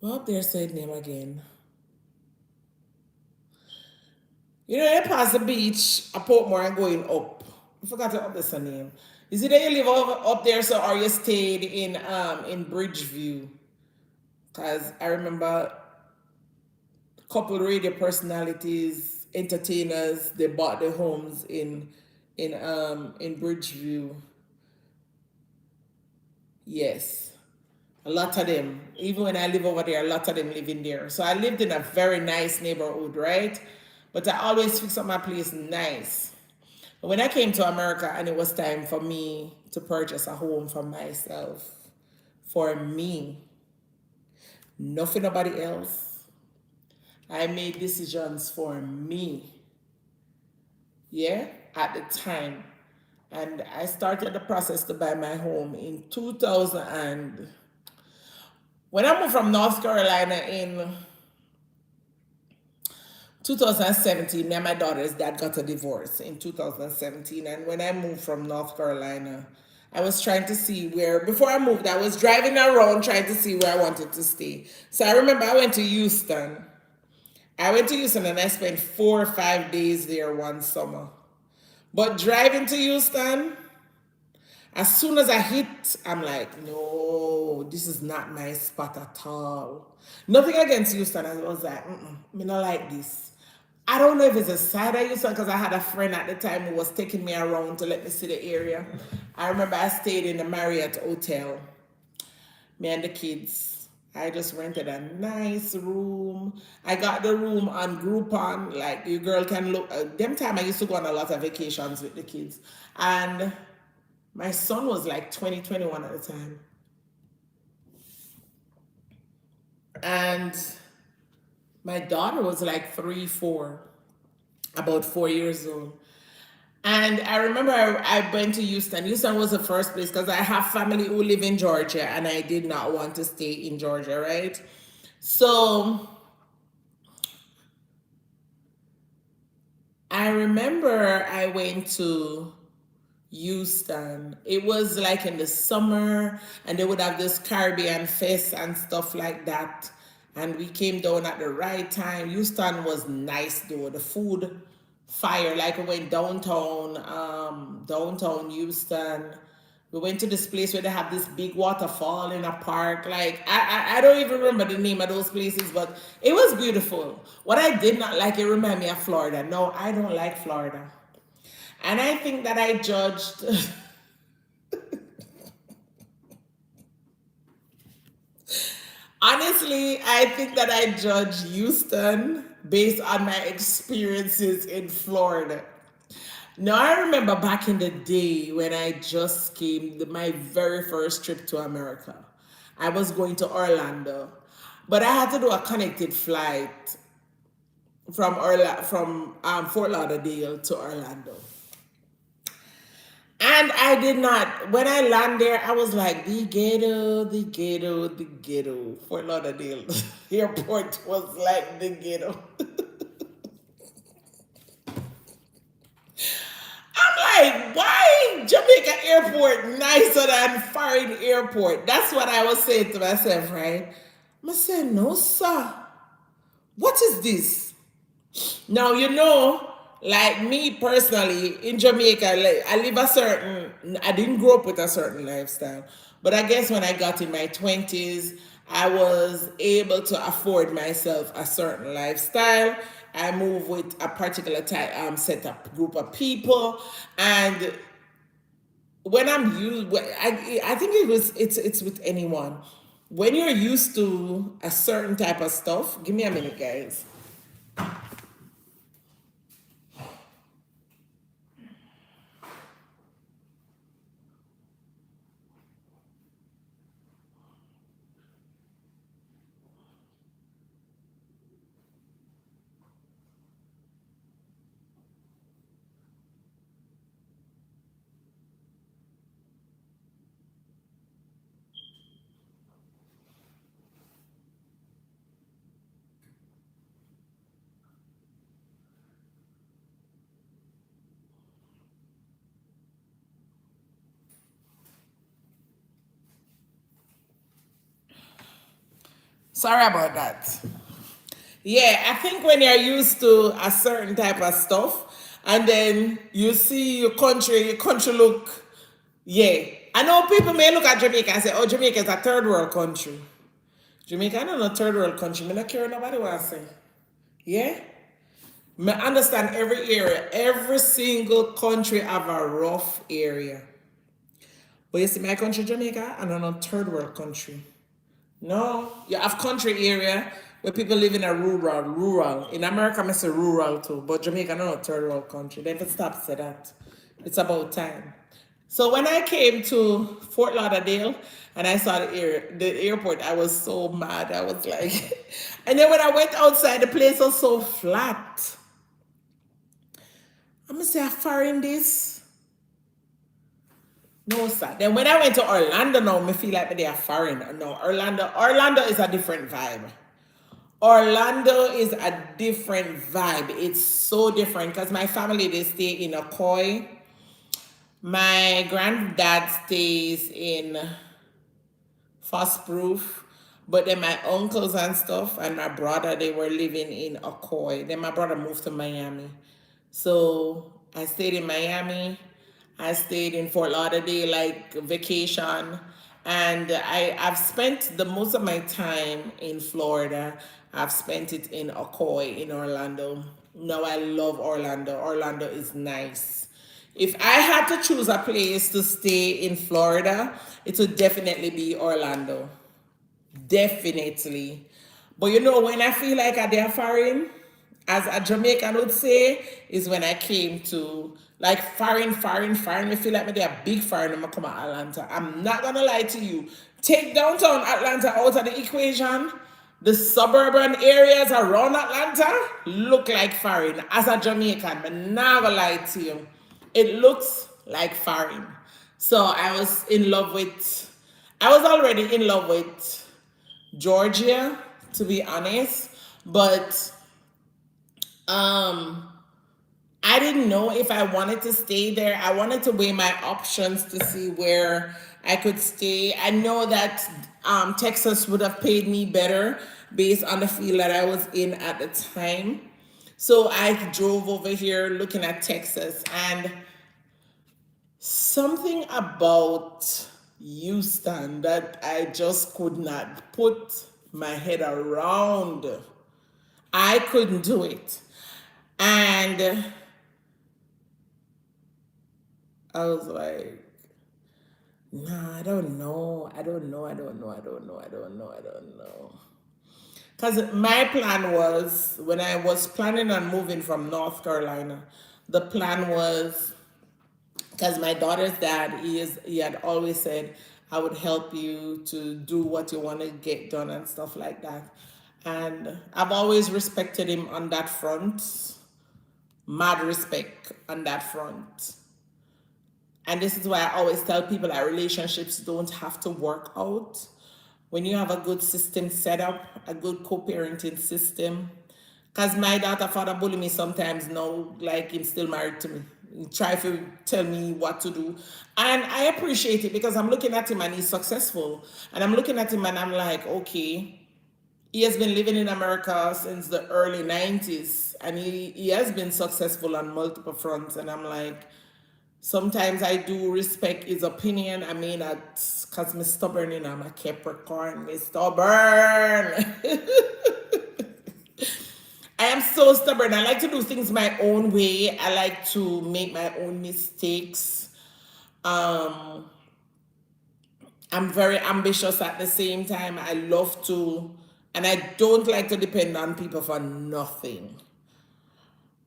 Well, there's the name again. You pass the beach at Portmore and going up. I forgot to up this name. Is it that you live up there, so or you stayed in Bridgeview? Cause I remember a couple radio personalities, entertainers, they bought their homes in Bridgeview. Yes. A lot of them. Even when I live over there, a lot of them live in there. So I lived in a very nice neighborhood, right? But I always fix up my place nice. But when I came to America and it was time for me to purchase a home for myself, for me, nothing nobody else, I made decisions for me. Yeah, at the time. And I started the process to buy my home in 2000 and when I moved from North Carolina in 2017, me and my daughter's dad got a divorce in 2017. And when I moved from North Carolina, I was trying to see where, before I moved, I was driving around trying to see where I wanted to stay. So I remember I went to Houston. I went to Houston and I spent 4 or 5 days there one summer. But driving to Houston, as soon as I hit, I'm like, no, this is not my spot at all. Nothing against Houston. I was like, me not like this. I don't know if it's a side of Houston because I had a friend at the time who was taking me around to let me see the area. I remember I stayed in the Marriott Hotel, me and the kids. I just rented a nice room. I got the room on Groupon. Like, your girl can look. Them time I used to go on a lot of vacations with the kids. And my son was like 20, 21 at the time. And my daughter was like 3, 4, about 4 years old. And I remember I went to Houston. Houston was the first place because I have family who live in Georgia and I did not want to stay in Georgia, right? So I remember I went to Houston. It was like in the summer, and they would have this Caribbean fest and stuff like that. And we came down at the right time. Houston was nice though. The food, fire. Like we went downtown Houston. We went to this place where they have this big waterfall in a park. Like I don't even remember the name of those places, but it was beautiful. What I did not like, it reminded me of Florida. No, I don't like Florida. And I think that I judged, honestly, I think that I judged Houston based on my experiences in Florida. Now, I remember back in the day when I just came, my very first trip to America. I was going to Orlando, but I had to do a connected flight from Fort Lauderdale to Orlando. And I did not. When I land there, I was like, the ghetto, the ghetto, the ghetto. Fort Lauderdale airport was like the ghetto. I'm like, why Jamaica airport nicer than foreign airport? That's what I was saying to myself, right? I say, no, sir. What is this? Now, you know, like me personally in Jamaica, like I live a certain, I didn't grow up with a certain lifestyle. But I guess when I got in my 20s, I was able to afford myself a certain lifestyle. I moved with a particular type, set up group of people. And when I'm used, I think it's with anyone. When you're used to a certain type of stuff, give me a minute, guys. Sorry about that. Yeah, I think when you're used to a certain type of stuff, and then you see your country look, yeah. I know people may look at Jamaica and say, "Oh, Jamaica is a third world country." Jamaica, not a third world country. Me not care nobody what I say. Yeah, me understand every area. Every single country have a rough area. But you see, my country, Jamaica, and I'm a third world country. No, you have country area where people live in a rural. In America, I say rural too, but Jamaica not a third world country. They have to stop say that. It's about time. So when I came to Fort Lauderdale and I saw the airport, I was so mad. I was like, and then when I went outside, the place was so flat. I'm gonna say, I foreign this. No, sir. Then when I went to Orlando, now me feel like they are foreign. No, Orlando is a different vibe. Orlando is a different vibe. It's so different because my family they stay in Ocoee. My granddad stays in Frostproof, but then my uncles and stuff and my brother they were living in Ocoee. Then my brother moved to Miami, so I stayed in Miami. I stayed in Fort Lauderdale like vacation, and I've spent the most of my time in Florida. I've spent it in Ocoee in Orlando. No, I love Orlando. Orlando is nice. If I had to choose a place to stay in Florida, it would definitely be Orlando. Definitely. But you know, when I feel like I dare foreign, as a Jamaican would say, is when I came to like foreign. I feel like maybe a big foreign when I come to Atlanta. I'm not gonna lie to you. Take downtown Atlanta out of the equation. The suburban areas around Atlanta look like foreign. As a Jamaican, but not gonna lie to you. It looks like foreign. So I was already in love with Georgia, to be honest. But um I didn't know if I wanted to stay there. I wanted to weigh my options to see where I could stay. I know that Texas would have paid me better based on the field that I was in at the time. So I drove over here looking at Texas, and something about Houston that I just could not put my head around. I couldn't do it. And I was like, nah, I don't know. I don't know. Because my plan was, when I was planning on moving from North Carolina, the plan was, because my daughter's dad, he had always said, I would help you to do what you want to get done and stuff like that. And I've always respected him on that front, mad respect on that front. And this is why I always tell people that relationships don't have to work out. When you have a good system set up, a good co-parenting system, because my daughter father bully me sometimes now, like he's still married to me. He try to tell me what to do. And I appreciate it because I'm looking at him and he's successful. And I'm looking at him and I'm like, okay. He has been living in America since the early 90s, and he has been successful on multiple fronts. And I'm like, sometimes I do respect his opinion. I mean, because I'm stubborn, you know, I'm a Capricorn, me stubborn. I am so stubborn. I like to do things my own way. I like to make my own mistakes. Um, I'm very ambitious at the same time. I love to, and I don't like to depend on people for nothing.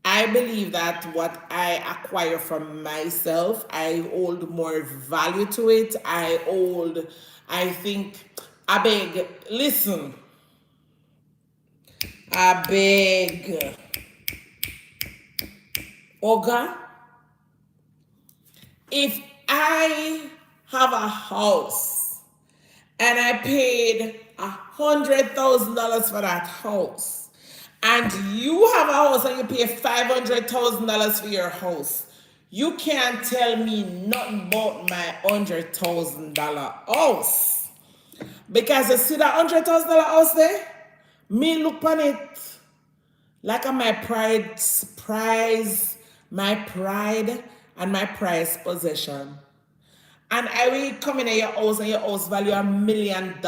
I believe that what I acquire from myself, I hold more value to it. I think, I beg, listen, I beg, Oga, if I have a house and I paid $100,000 for that house, and you have a house and you pay $500,000 for your house, you can't tell me nothing about my $100,000 house. Because you see that $100,000 house there? Me look on it like a my pride and my prized possession. And I will come in at your house and your house value $1 million.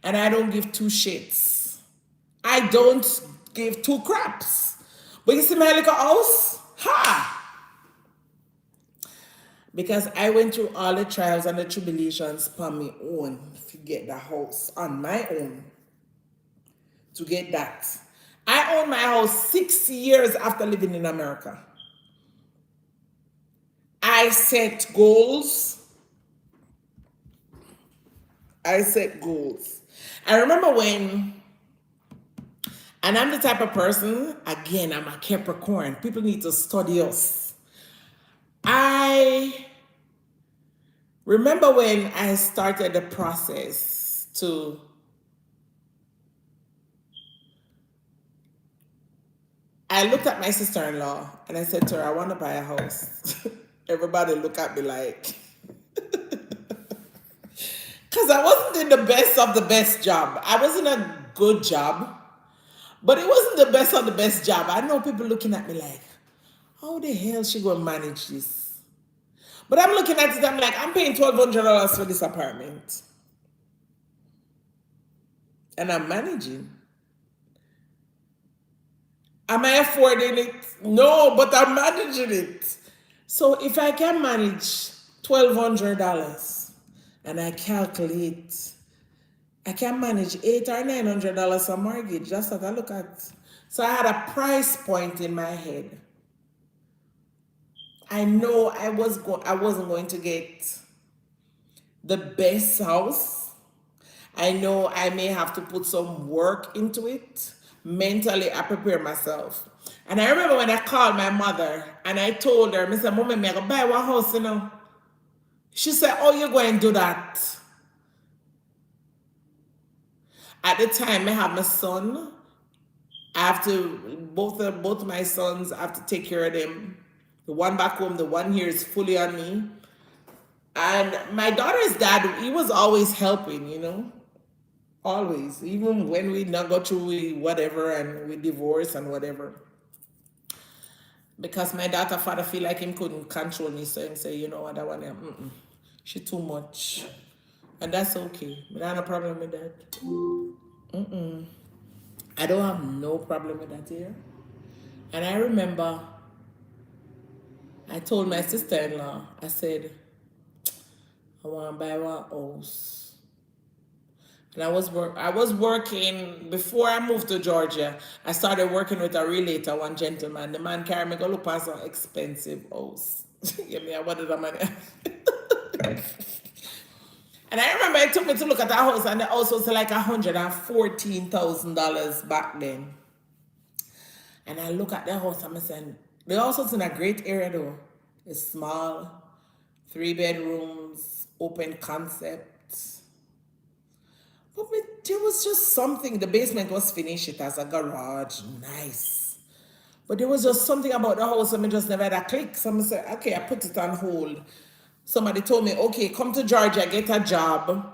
And I don't give two shits. I don't give two craps. But you see my little house? Ha! Because I went through all the trials and the tribulations on my own to get the house on my own. To get that. I own my house 6 years after living in America. I set goals. I set goals. I remember when, and I'm the type of person, again, I'm a Capricorn. People need to study us. I remember when I started the process to I looked at my sister-in-law and I said to her, I want to buy a house. Everybody looked at me like, because I wasn't in the best of the best job. I was in a good job, but it wasn't the best of the best job. I know people looking at me like, how the hell she gonna manage this? But I'm looking at it, I'm like, I'm paying $1,200 for this apartment. And I'm managing. Am I affording it? No, but I'm managing it. So if I can manage $1,200 and I calculate, I can manage $800 or $900 a mortgage. That's what I look at. So I had a price point in my head. I know I wasn't going to get the best house. I know I may have to put some work into it. Mentally, I prepare myself. And I remember when I called my mother and I told her, I said, Mommy, I'm going to buy one house, you know. She said, oh, you're going to do that. At the time, I have my son. I have to, both my sons, I have to take care of them. The one back home, the one here is fully on me. And my daughter's dad, he was always helping, you know. Always. Even when we not go through whatever and we divorce and whatever. Because my daughter father feel like him couldn't control me. So him say, you know what, I want to, she too much. And that's okay. But I have no problem with that. I don't have no problem with that here. And I remember I told my sister-in-law, I said, I want to buy one house. And I was working before I moved to Georgia. I started working with a realtor, one gentleman. The man carried me go look past an expensive house. Give me a what did the money? And I remember it took me to look at that house, and the house was like $114,000 back then. And I look at the house and I said, the house was in a great area though. It's small, 3 bedrooms, open concept. But there was just something. The basement was finished. It has a garage. Nice. But there was just something about the house and I just never had a click. Someone said, okay, I put it on hold. Somebody told me, okay, come to Georgia, get a job.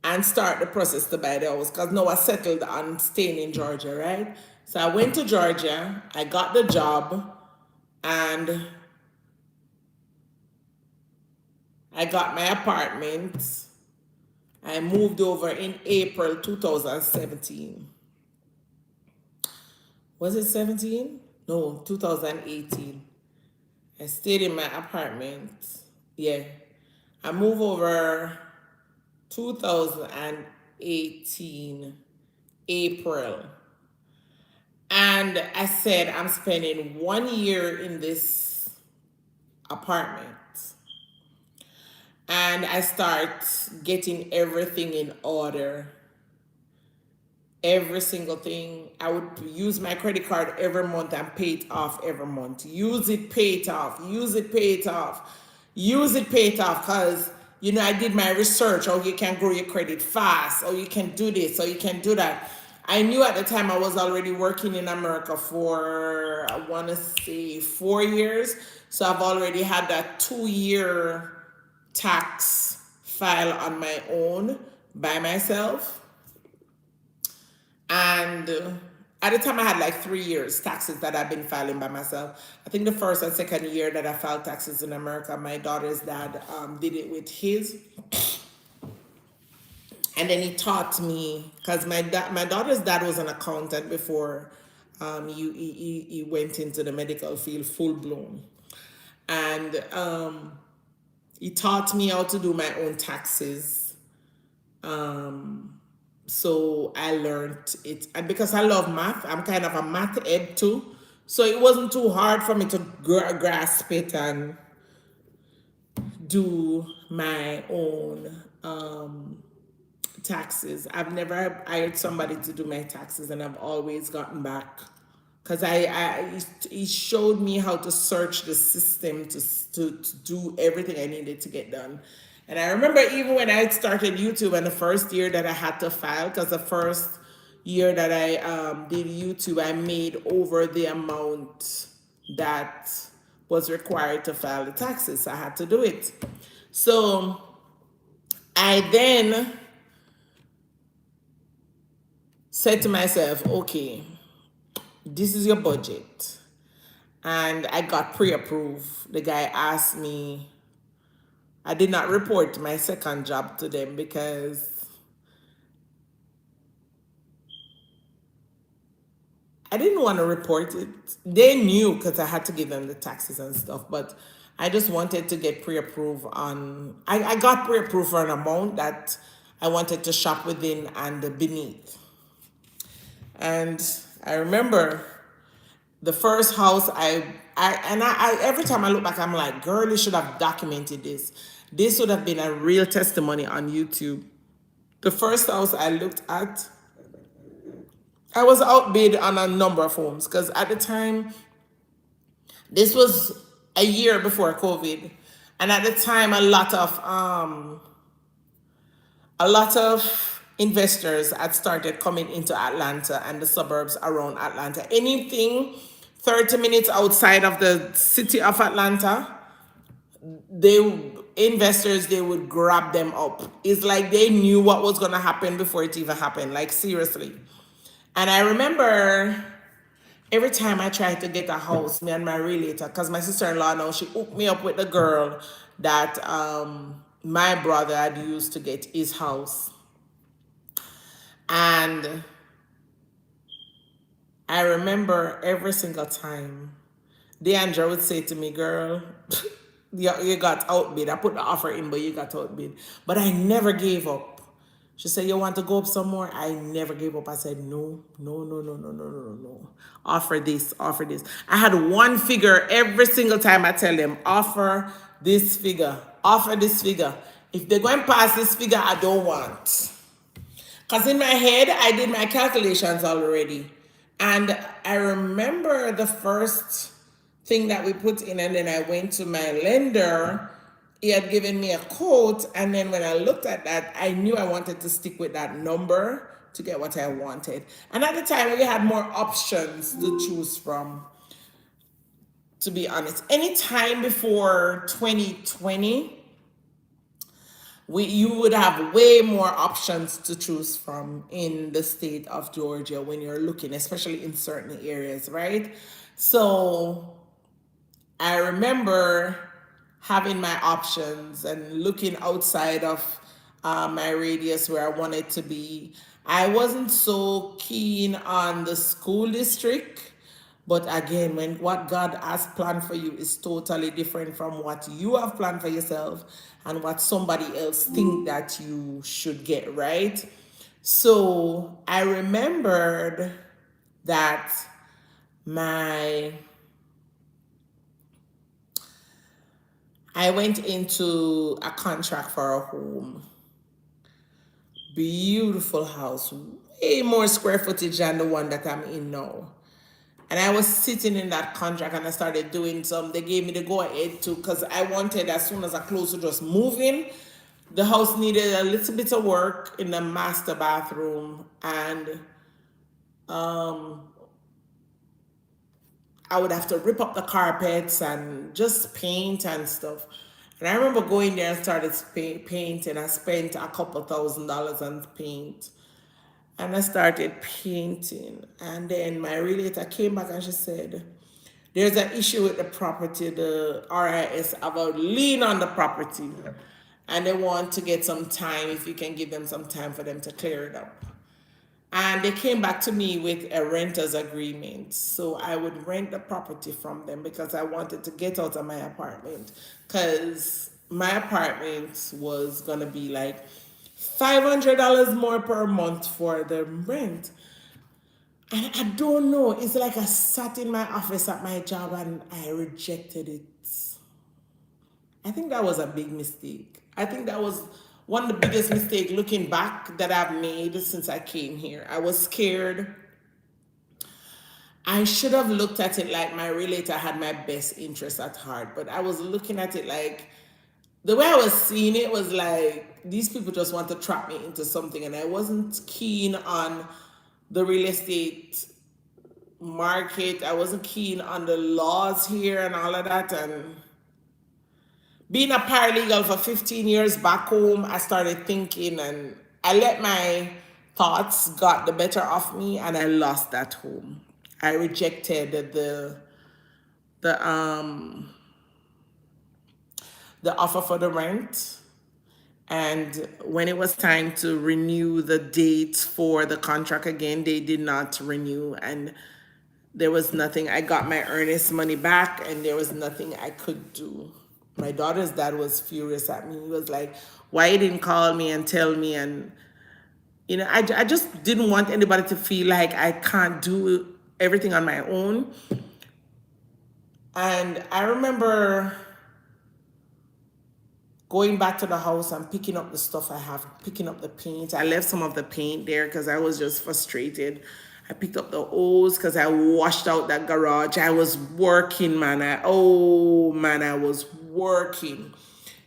and start the process to buy the house because now I settled on staying in Georgia, right? So I went to Georgia, I got the job, and I got my apartment. I moved over in April 2017. Was it 17? No, 2018. I stayed in my apartment. Yeah. I moved over 2018 April. And I said I'm spending 1 year in this apartment. And I start getting everything in order. Every single thing. I would use my credit card every month and pay it off every month. Use it, pay it off. Use it, pay it off. Use it, pay it off. Because, I did my research. Oh, you can grow your credit fast. Or you can do this. Or you can do that. I knew at the time I was already working in America for, I want to say, 4 years. So I've already had that 2 year tax file on my own by myself. And at the time, I had like 3 years taxes that I've been filing by myself. I think the first and second year that I filed taxes in America, my daughter's dad did it with his. And then he taught me, because my daughter's dad was an accountant before he went into the medical field full blown. And he taught me how to do my own taxes. So I learned it, and because I love math, I'm kind of a math head too. So it wasn't too hard for me to grasp it and do my own taxes. I've never hired somebody to do my taxes, and I've always gotten back because he showed me how to search the system to do everything I needed to get done. And I remember even when I started YouTube and the first year that I had to file, because the first year that I did YouTube, I made over the amount that was required to file the taxes. So I had to do it. So I then said to myself, okay, this is your budget. And I got pre-approved. The guy asked me, I did not report my second job to them because I didn't want to report it. They knew because I had to give them the taxes and stuff, but I just wanted to get pre-approved on. I got pre-approved for an amount that I wanted to shop within and beneath. And I remember the first house I every time I look back, I'm like, girl, you should have documented this. This would have been a real testimony on YouTube. The first house I looked at, I was outbid on a number of homes because at the time, this was a year before COVID, and at the time, a lot of investors had started coming into Atlanta and the suburbs around Atlanta. Anything 30 minutes outside of the city of Atlanta, they would grab them up. It's like they knew what was going to happen before it even happened, like seriously. And I remember every time I tried to get a house, me and my realtor, because my sister-in-law now, she hooked me up with the girl that my brother had used to get his house. And I remember every single time Deandra would say to me, girl, you got outbid. I put the offer in, but you got outbid. But I never gave up. She said, you want to go up some more? I never gave up. I said, no, no, no, no, no, no, no, no, no. Offer this, offer this. I had one figure every single time I tell them, offer this figure, offer this figure. If they're going past this figure, I don't want. Because in my head, I did my calculations already. And I remember the first thing that we put in, and then I went to my lender. He had given me a quote, and then when I looked at that, I knew I wanted to stick with that number to get what I wanted. And at the time, we had more options to choose from, to be honest. Any time before 2020, you would have way more options to choose from in the state of Georgia when you're looking, especially in certain areas, right? So I remember having my options and looking outside of my radius where I wanted to be. I wasn't so keen on the school district, but again, when what God has planned for you is totally different from what you have planned for yourself and what somebody else think that you should get, right? So I remembered that my I went into a contract for a home. Beautiful house, way more square footage than the one that I'm in now. And I was sitting in that contract and I started doing some. They gave me the go ahead too because I wanted, as soon as I closed, to just move in. The house needed a little bit of work in the master bathroom, and I would have to rip up the carpets and just paint and stuff. And I remember going there and started painting. I spent a couple $1,000 on paint. And I started painting. And then my realtor came back and she said, there's an issue with the property. The RIS about lien on the property. And they want to get some time, if you can give them some time for them to clear it up. And they came back to me with a renter's agreement. So I would rent the property from them because I wanted to get out of my apartment. Because my apartment was going to be like $500 more per month for the rent. And I don't know. It's like I sat in my office at my job and I rejected it. I think that was a big mistake. I think that was one of the biggest mistakes looking back that I've made since I came here. I was scared. I should have looked at it like my realtor had my best interest at heart, but I was looking at it like the way I was seeing it was like these people just want to trap me into something, and I wasn't keen on the real estate market. I wasn't keen on the laws here and all of that. And being a paralegal for 15 years back home, I started thinking and I let my thoughts got the better of me and I lost that home. I rejected the um the offer for the rent. And when it was time to renew the date for the contract again, they did not renew. And there was nothing. I got my earnest money back and there was nothing I could do. My daughter's dad was furious at me. He was like, why you didn't call me and tell me? And, I just didn't want anybody to feel like I can't do everything on my own. And I remember going back to the house and picking up the stuff I have, picking up the paint. I left some of the paint there because I was just frustrated. I picked up the hose because I washed out that garage. I was working, man. I was working.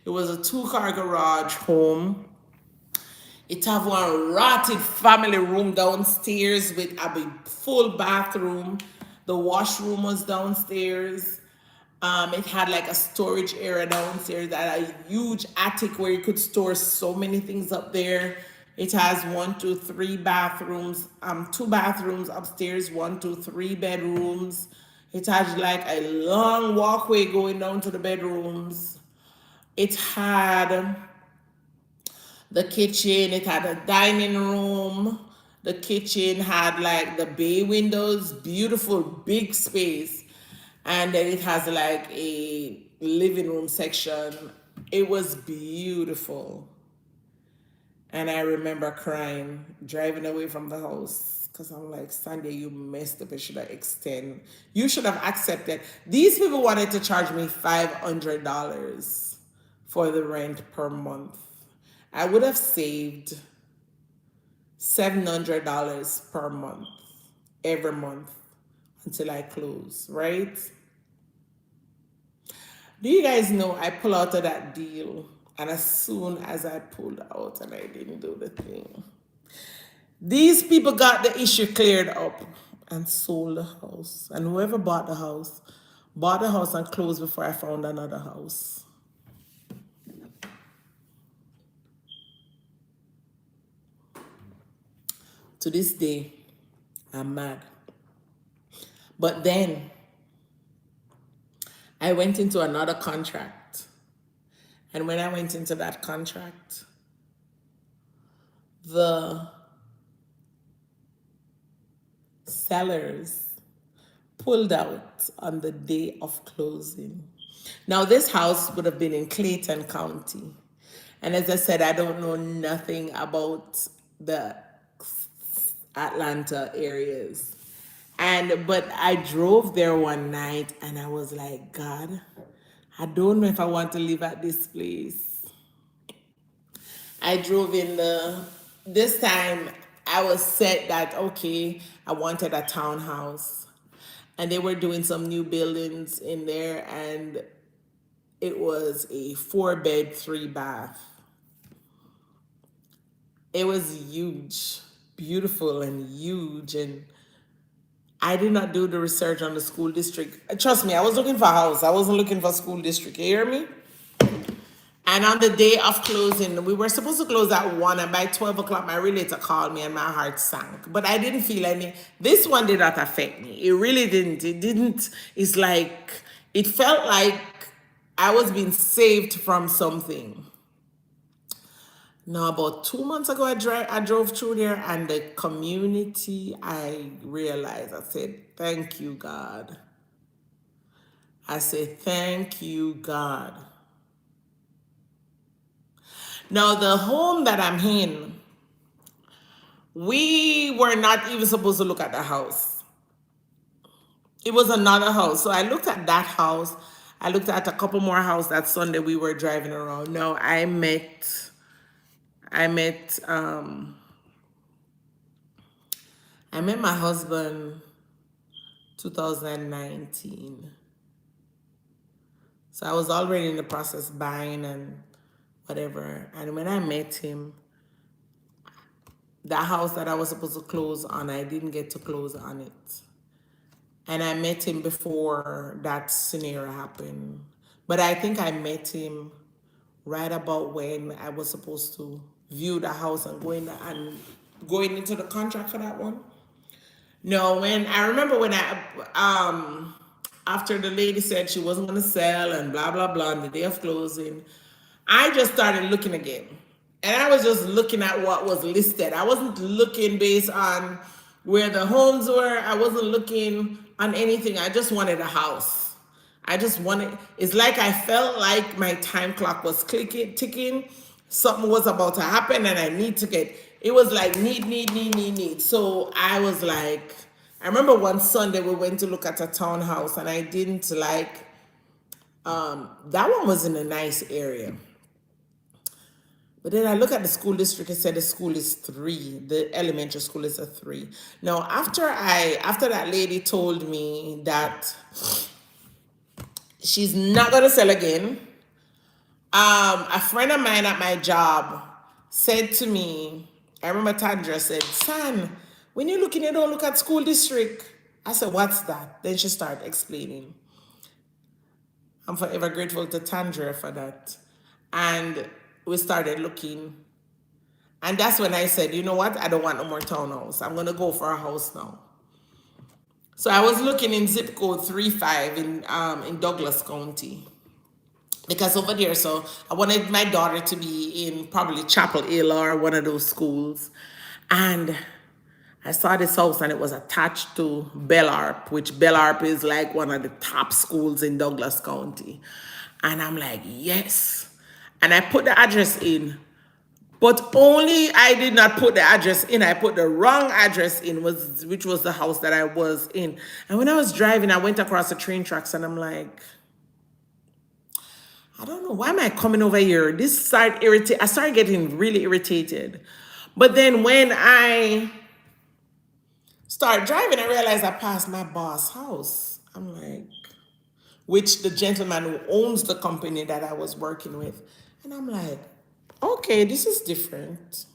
It was a 2-car garage home. It have one rotted family room downstairs with a full bathroom. The washroom was downstairs. It had like a storage area downstairs, that a huge attic where you could store so many things up there. It has 1, 2, 3 bathrooms, 2 bathrooms upstairs, 1, 2, 3 bedrooms. It has like a long walkway going down to the bedrooms. It had the kitchen, it had a dining room. The kitchen had like the bay windows, beautiful big space. And then it has like a living room section. It was beautiful. And I remember crying, driving away from the house. Because I'm like, Sunday, you messed up. You should have accepted. These people wanted to charge me $500 for the rent per month. I would have saved $700 per month, every month, until I close, right? Do you guys know I pulled out of that deal, and as soon as I pulled out and I didn't do the thing, these people got the issue cleared up and sold the house. And whoever bought the house and closed before I found another house. To this day, I'm mad. But then I went into another contract. And when I went into that contract, the sellers pulled out on the day of closing. Now, this house would have been in Clayton County. And as I said, I don't know nothing about the Atlanta areas. But I drove there one night and I was like, God, I don't know if I want to live at this place. I drove in this time I was set that, okay, I wanted a townhouse. And they were doing some new buildings in there, and it was a 4-bed, 3-bath. It was huge, beautiful and huge. And I did not do the research on the school district. Trust me, I was looking for a house. I wasn't looking for school district. You hear me? And on the day of closing, we were supposed to close at 1, and by 12 o'clock, my realtor called me and my heart sank. But I didn't feel any, this one did not affect me. It really didn't. It didn't, it's like, it felt like I was being saved from something. Now, about 2 months ago, I drove through there, and the community, I realized, I said, thank you, God. I said, thank you, God. Now, the home that I'm in, we were not even supposed to look at the house. It was another house. So I looked at that house. I looked at a couple more houses that Sunday we were driving around. No, I met my husband 2019. So I was already in the process buying and whatever. And when I met him, that house that I was supposed to close on, I didn't get to close on it. And I met him before that scenario happened. But I think I met him right about when I was supposed to view the house and going into the contract for that one. No, when I remember when after the lady said she wasn't gonna sell and blah blah blah on the day of closing, I just started looking again. And I was just looking at what was listed. I wasn't looking based on where the homes were. I wasn't looking on anything. I just wanted a house. I just wanted, it's like I felt like my time clock was ticking. Something was about to happen and I need to get, it was like need. So I was like, I remember one Sunday we went to look at a townhouse and I didn't like, that one was in a nice area. But then I look at the school district and said the school is 3. The elementary school is a 3. Now, after that lady told me that she's not gonna sell again, a friend of mine at my job said to me, I remember Tandra said, "Son, when you're looking, you don't look at school district." I said, "What's that?" Then she started explaining. I'm forever grateful to Tandra for that. And we started looking. And that's when I said, you know what? I don't want no more townhouse. I'm going to go for a house now. So I was looking in zip code 35 in Douglas County. Because over there, so I wanted my daughter to be in probably Chapel Hill or one of those schools. And I saw this house and it was attached to Bellarp, which Bellarp is like one of the top schools in Douglas County. And I'm like, yes. And I put the address in, but only I did not put the address in. I put the wrong address in, which was the house that I was in. And when I was driving, I went across the train tracks and I'm like, I don't know, why am I coming over here? This started irritated. I started getting really irritated. But then when I started driving, I realized I passed my boss' house. I'm like, which the gentleman who owns the company that I was working with. And I'm like, okay, this is different.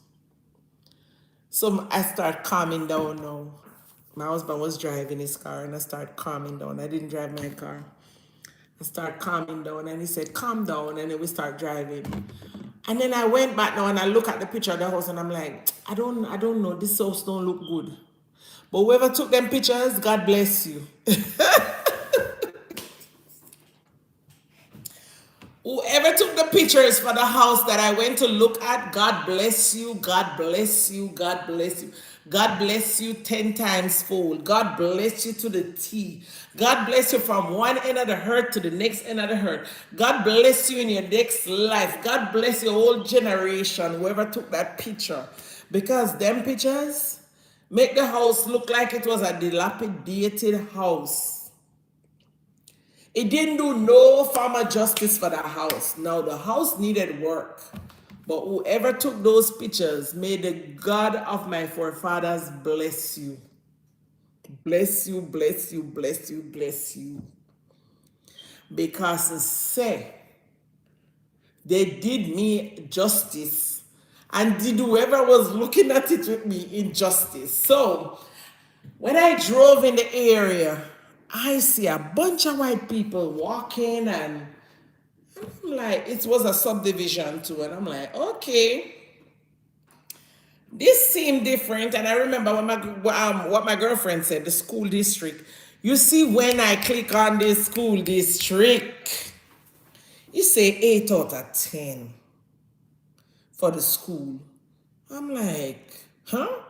So I start calming down now. My husband was driving his car and I started calming down. I didn't drive my car. I started calming down and he said, calm down. And then we start driving. And then I went back now and I look at the picture of the house and I'm like, I don't know. This house don't look good. But whoever took them pictures, God bless you. Whoever took the pictures for the house that I went to look at, God bless you, God bless you, God bless you. God bless you 10 times fold. God bless you to the T. God bless you from one end of the hurt to the next end of the hurt. God bless you in your next life. God bless your whole generation, whoever took that picture. Because them pictures make the house look like it was a dilapidated house. It didn't do no farmer justice for the house. Now the house needed work. But whoever took those pictures, may the God of my forefathers bless you. Bless you, bless you, bless you, bless you. Because say they did me justice and did whoever was looking at it with me injustice. So when I drove in the area, I see a bunch of white people walking, and I'm like, it was a subdivision too, and I'm like, okay, this seemed different. And I remember what my girlfriend said, the school district. You see, when I click on this school district, you say 8 out of 10 for the school. I'm like, huh?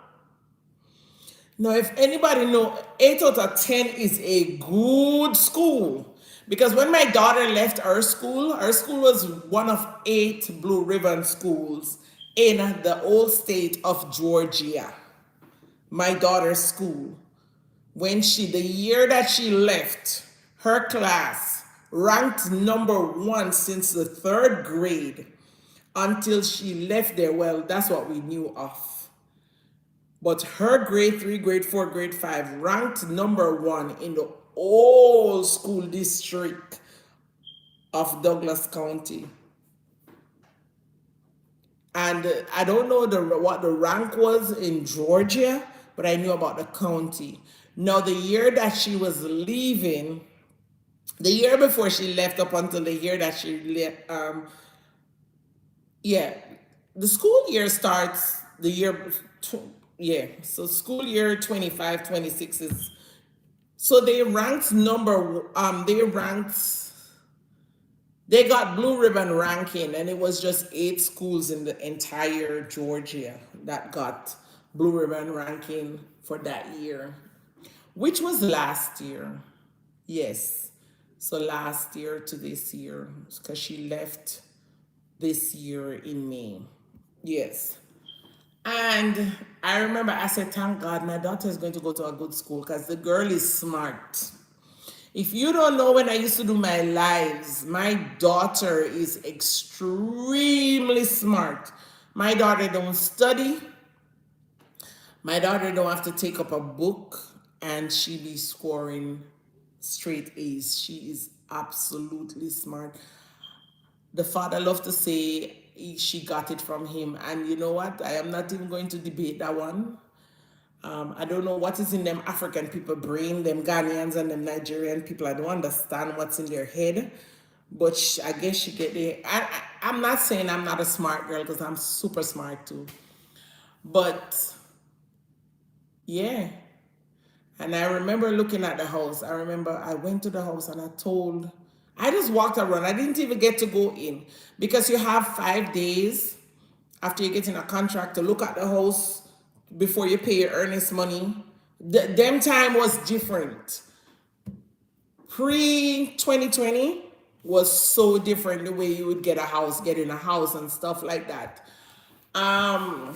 Now, if anybody know, 8 out of 10 is a good school. Because when my daughter left her school was one of 8 Blue Ribbon schools in the old state of Georgia. My daughter's school. The year that she left, her class ranked number 1 since the 3rd grade until she left there. Well, that's what we knew of. But her grade 3, grade 4, grade 5 ranked number 1 in the whole school district of Douglas County. And I don't know what the rank was in Georgia, but I knew about the county. Now, the year that she was leaving, the year before she left up until the year that she left, yeah, the school year starts the year, yeah, so school year 25-26 is, so they got blue ribbon ranking, and it was just 8 schools in the entire Georgia that got blue ribbon ranking for that year, which was last year. Yes. So last year to this year, because she left this year in May. Yes. And I remember I said, thank God my daughter is going to go to a good school because the girl is smart. If you don't know, when I used to do my lives, my daughter is extremely smart. My daughter don't study. My daughter don't have to take up a book, and she be scoring straight A's. She is absolutely smart. The father loved to say she got it from him. And you know what? I am not even going to debate that one. I don't know what is in them African people brain, them Ghanaians and them Nigerian people. I don't understand what's in their head. But I guess she get there. I'm not saying I'm not a smart girl, because I'm super smart too. But yeah. And I remember looking at the house. I remember I went to the house and I just walked around. I didn't even get to go in, because you have 5 days after you get in a contract to look at the house before you pay your earnest money. Them time was different. Pre-2020 was so different, the way you would get in a house and stuff like that. I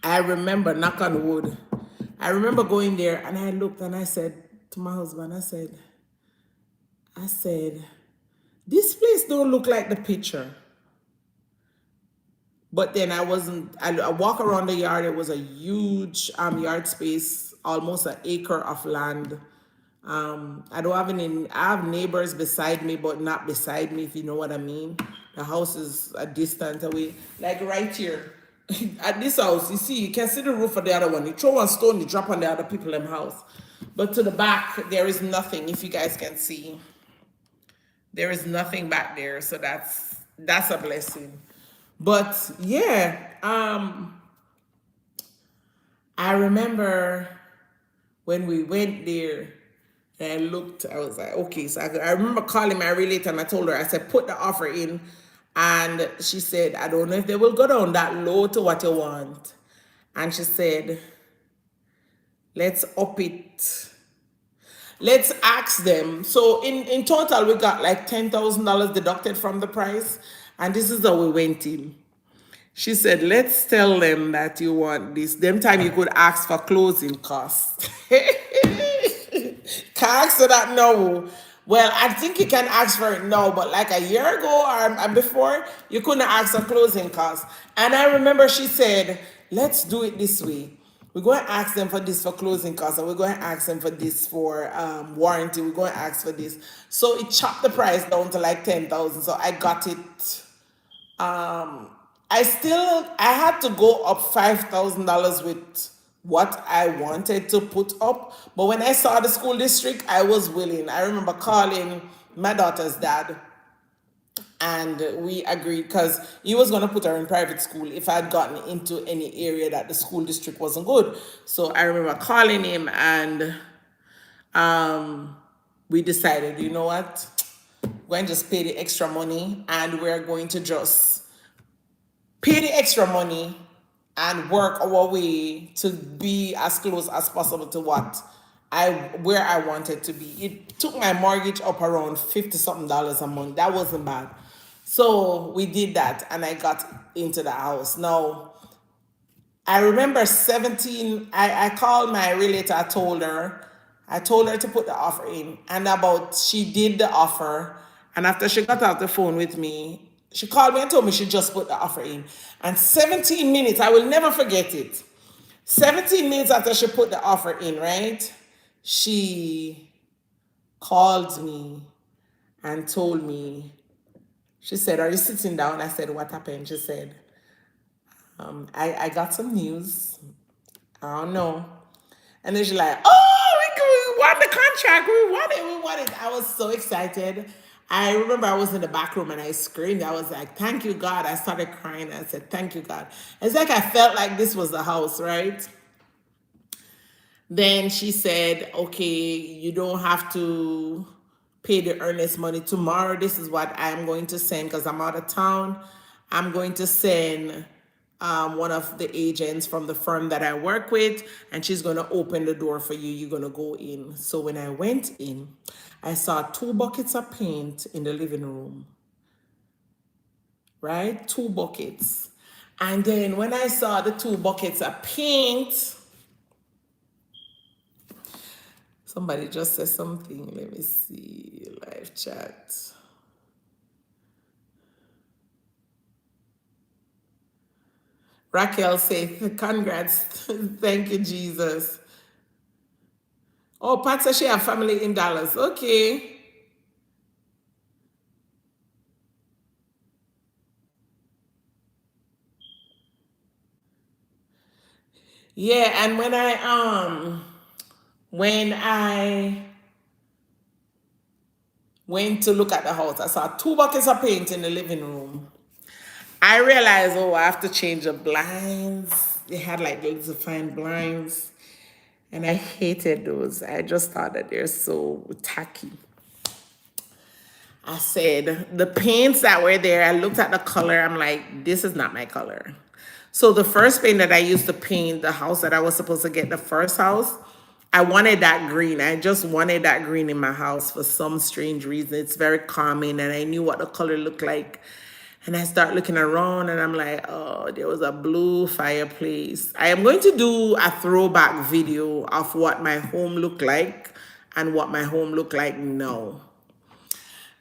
remember, knock on wood, I remember going there and I looked and I said to my husband, I said, this place don't look like the picture. But then I walk around the yard. It was a huge yard space, almost an acre of land. I don't have I have neighbors beside me, but not beside me, if you know what I mean. The house is a distance away. Like right here, at this house, you can see the roof of the other one. You throw one stone, you drop on the other people in the house. But to the back, there is nothing, if you guys can see. There is nothing back there, so that's a blessing. But yeah, I remember when we went there, and I looked, I was like, okay. So I remember calling my realtor and I told her, I said, put the offer in. And she said, I don't know if they will go down that low to what you want. And she said, let's up it. Let's ask them. So in total, we got like $10,000 deducted from the price. And this is how we went in. She said, let's tell them that you want this. Them time you could ask for closing costs. Can ask for that now. Well, I think you can ask for it now, but like a year ago or before, you couldn't ask for closing costs. And I remember she said, let's do it this way. We're going to ask them for this for closing costs, and we're going to ask them for this for warranty. We're going to ask for this. So it chopped the price down to like 10,000. So I got it. I had to go up $5,000 with what I wanted to put up. But when I saw the school district, I was willing. I remember calling my daughter's dad and we agreed because he was going to put her in private school if I'd gotten into any area that the school district wasn't good. So I remember calling him and we decided, you know what? We're going to just pay the extra money and we're going to just pay the extra money and work our way to be as close as possible to where I wanted to be. It took my mortgage up around 50 something dollars a month. That wasn't bad. So we did that and I got into the house. Now I remember 17, I called my realtor, I told her to put the offer in. And she did the offer. And after she got off the phone with me, she called me and told me she just put the offer in. And 17 minutes, I will never forget it. 17 minutes after she put the offer in, right? She called me and told me, she said, are you sitting down? I said, what happened? She said, I got some news. I don't know. And then she's like, oh, we won the contract. We won it. I was so excited. I remember I was in the back room and I screamed. I was like, thank you, God. I started crying. I said, thank you, God. It's like I felt like this was the house, right? Then she said, okay, you don't have to pay the earnest money tomorrow. This is what I'm going to send because I'm out of town. I'm going to send one of the agents from the firm that I work with, and she's going to open the door for you. You're going to go in. So when I went in, I saw 2 buckets of paint in the living room, right? 2 buckets. And then when I saw the 2 buckets of paint, somebody just said something. Let me see. Live chat. Raquel said, congrats. Thank you, Jesus. Oh, Pat says she have family in Dallas. Okay. Yeah, and when I went to look at the house, I saw 2 buckets of paint in the living room. I realized, oh, I have to change the blinds. They had like those fine blinds. And I hated those. I just thought that they're so tacky. I said, the paints that were there, I looked at the color. I'm like, this is not my color. So the first paint that I used to paint the house that I was supposed to get, the first house, I wanted that green. I just wanted that green in my house for some strange reason. It's very calming and I knew what the color looked like. And I start looking around and I'm like, oh, there was a blue fireplace. I am going to do a throwback video of what my home looked like and what my home looked like now.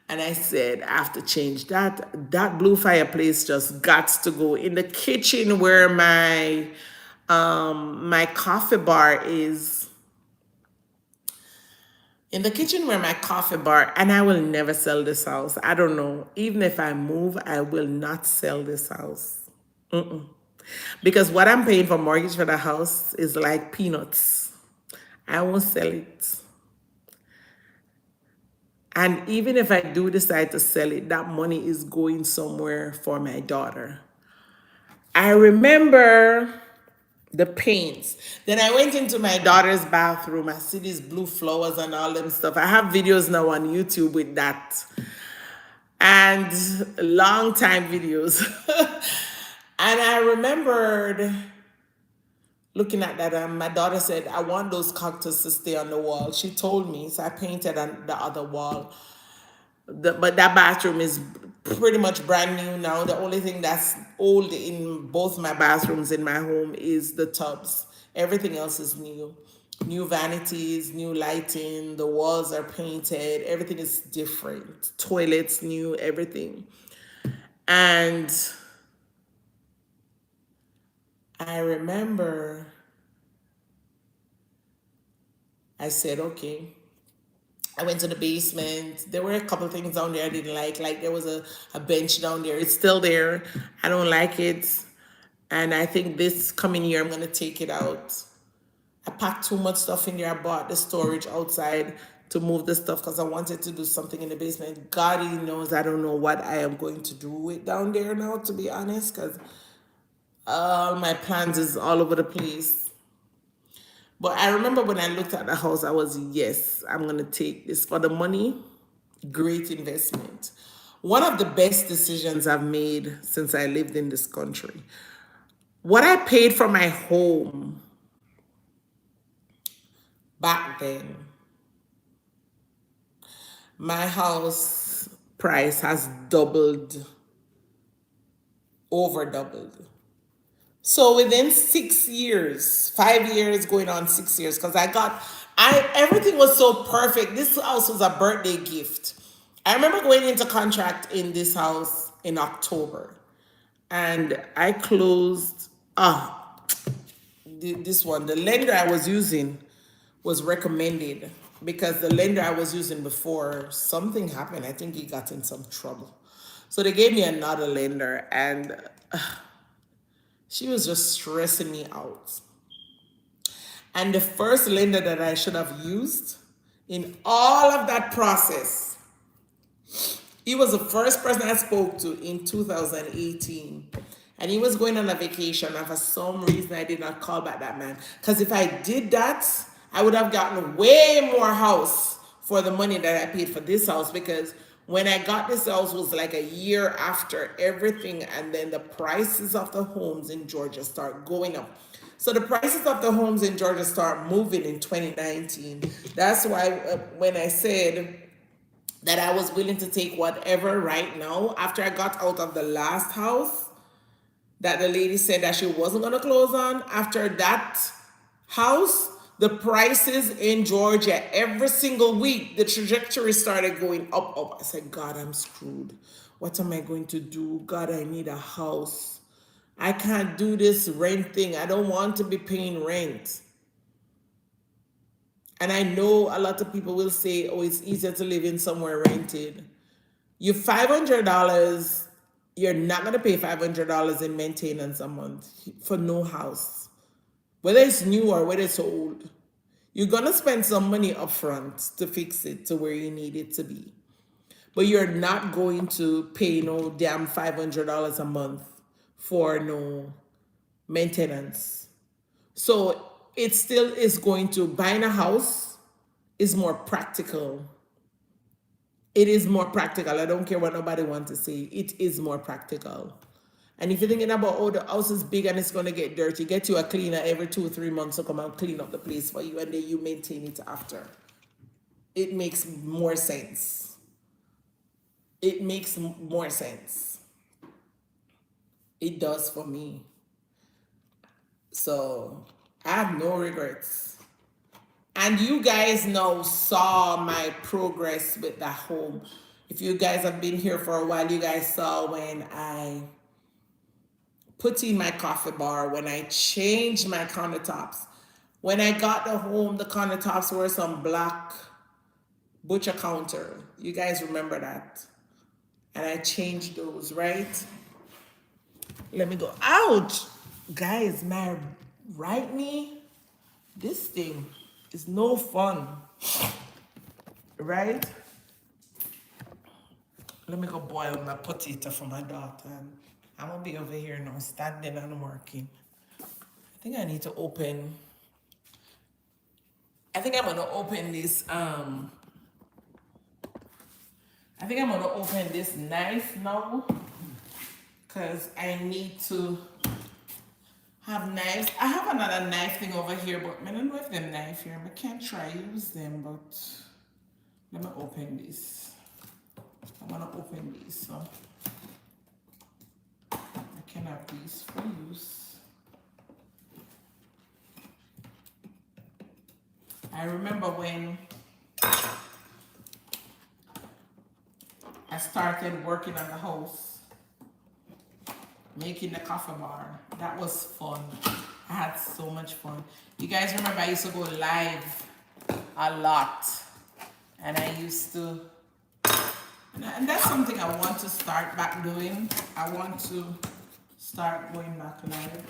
And I said, I have to change that. That blue fireplace just got to go. In the kitchen where my coffee bar is, in the kitchen where my coffee bar, and I will never sell this house. I don't know. Even if I move, I will not sell this house. Because what I'm paying for mortgage for the house is like peanuts. I won't sell it. And even if I do decide to sell it, that money is going somewhere for my daughter. I remember the paints. Then I went into my daughter's bathroom. I see these blue flowers and all them stuff. I have videos now on YouTube with that, and long time videos. And I remembered looking at that, and my daughter said, I want those cactus to stay on the wall. She told me, so I painted on the other wall. But that bathroom is pretty much brand new now. The only thing that's old in both my bathrooms in my home is the tubs. Everything else is new. New vanities, new lighting, the walls are painted, everything is different. Toilets new, everything. And I remember I said, okay. I went to the basement. There were a couple of things down there I didn't like. Like there was a bench down there. It's still there. I don't like it. And I think this coming year I'm gonna take it out. I packed too much stuff in there. I bought the storage outside to move the stuff because I wanted to do something in the basement. God he knows I don't know what I am going to do with down there now, to be honest, because all my plans is all over the place. But I remember when I looked at the house, I was, yes, I'm gonna take this for the money. Great investment. One of the best decisions I've made since I lived in this country. What I paid for my home back then, my house price has doubled, over doubled. So within 6 years, 5 years going on 6 years, because I everything was so perfect. This house was a birthday gift. I remember going into contract in this house in October, and I closed. This one, the lender I was using was recommended because the lender I was using before, something happened. I think he got in some trouble. So they gave me another lender, and she was just stressing me out. And the first lender that I should have used in all of that process, he was the first person I spoke to in 2018. And he was going on a vacation, and for some reason I did not call back that man. Because if I did that, I would have gotten way more house for the money that I paid for this house. Because when I got this house was like a year after everything, and then the prices of the homes in Georgia start going up. So the prices of the homes in Georgia start moving in 2019. That's why when I said that I was willing to take whatever right now, after I got out of the last house that the lady said that she wasn't going to close on, after that house, the prices in Georgia every single week, the trajectory started going up. I said, God, I'm screwed. What am I going to do? God, I need a house. I can't do this rent thing. I don't want to be paying rent. And I know a lot of people will say, oh, it's easier to live in somewhere rented. You $500, you're not going to pay $500 in maintenance a month for no house. Whether it's new or whether it's old, you're going to spend some money up front to fix it to where you need it to be. But you're not going to pay no damn $500 a month for no maintenance. So it still is going to, buying a house is more practical. It is more practical. I don't care what nobody wants to say. It is more practical. And if you're thinking about, oh, the house is big and it's going to get dirty, get you a cleaner every 2 or 3 months to come and clean up the place for you, and then you maintain it after. It makes more sense. It makes more sense. It does for me. So I have no regrets. And you guys now saw my progress with the home. If you guys have been here for a while, you guys saw when I put in my coffee bar, when I changed my countertops. When I got the home, the countertops were some black butcher counter. You guys remember that? And I changed those, right? Let me go. Ouch! Guys, my right knee, this thing is no fun. Right? Let me go boil my potato for my daughter. I'm gonna be over here now, standing and working. I think I need to open. I think I'm gonna open this. I think I'm gonna open this knife now, cause I need to have knives. I have another knife thing over here, but I don't know if them knife here. I can't try use them, but let me open this. I wanna open these, so I can have these for use. I remember when I started working on the house, making the coffee bar. That was fun. I had so much fun. You guys remember I used to go live a lot. And I used to, and that's something I want to start back doing. I want to start going back live.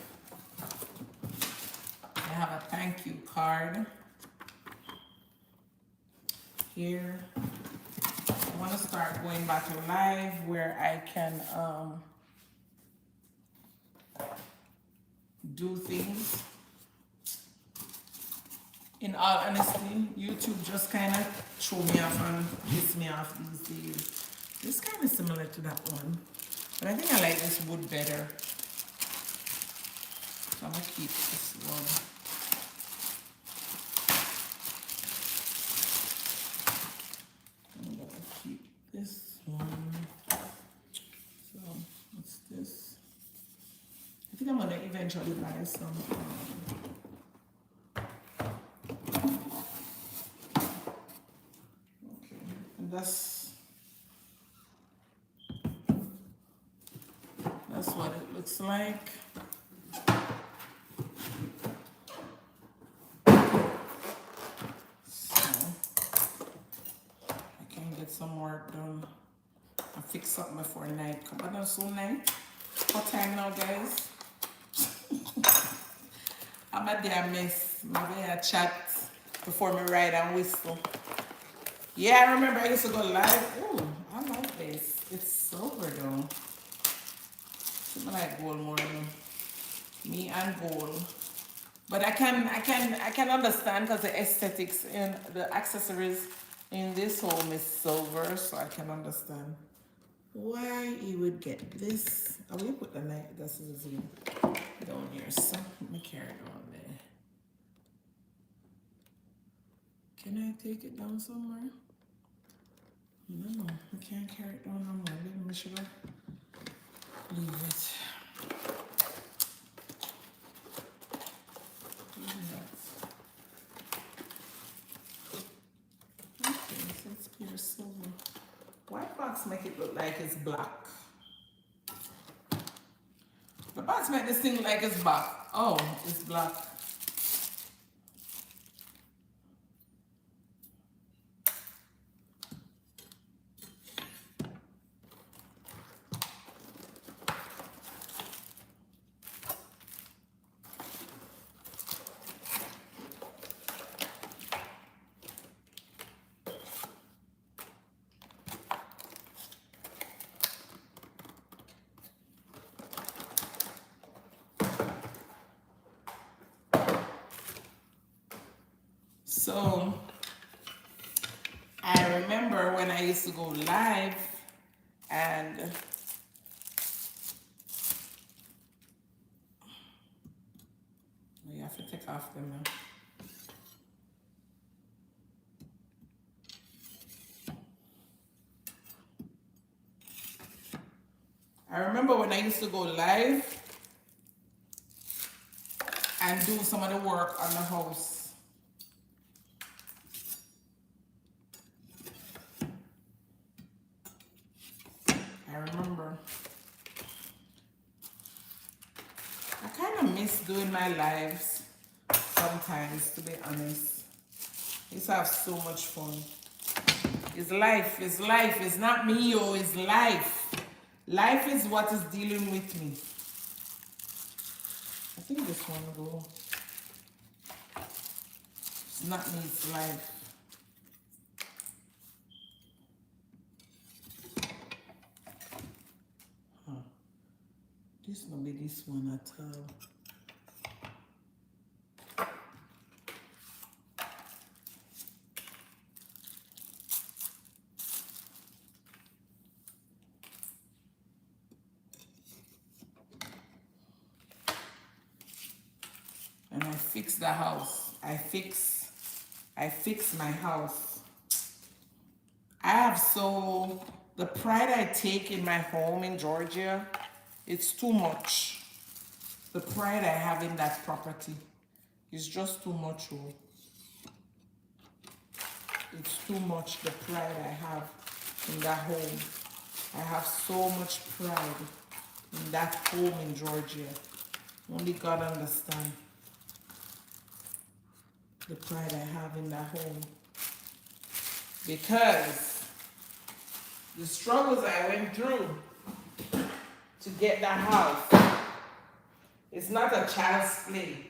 I have a thank you card here. I want to start going back live where I can do things. In all honesty, YouTube just kind of threw me off and pissed me off these days. It's kind of similar to that one, but I think I like this wood better. So I'm gonna keep this one. I'm gonna keep this one. So what's this? I think I'm gonna eventually buy some. That's what it looks like. So I can get some work done and fix something before night. Come on, so night. What time now, guys? I'm a damn mess. Maybe I chat before me ride and whistle. Yeah, I remember I used to go live. Ooh, I like this. It's silver though. I like gold more than me and gold. But I can understand because the aesthetics and the accessories in this home is silver, so I can understand why you would get this. I will put the knife. This is down here, so let me carry it on there. Can I take it down somewhere? No, I can't carry it down no more. Let me should leave it. Okay, so it's pure silver. White box make it look like it's black. The box make this thing look like it's black. Oh, it's black. So I remember when I used to go live and you have to take off them now. I remember when I used to go live and do some of the work on the house. I remember. I kind of miss doing my lives sometimes, to be honest. I used to have so much fun. It's life, it's life. It's not me, yo, it's life. Life is what is dealing with me. I think this one will go. It's not me, it's life. This will be this one at all. and I fix the house. I fix my house. I have so the pride I take in my home in Georgia, it's too much. The pride I have in that property is just too much. Oh. It's too much, the pride I have in that home. I have so much pride in that home in Georgia. Only God understands the pride I have in that home. Because the struggles I went through to get that house, it's not a child's play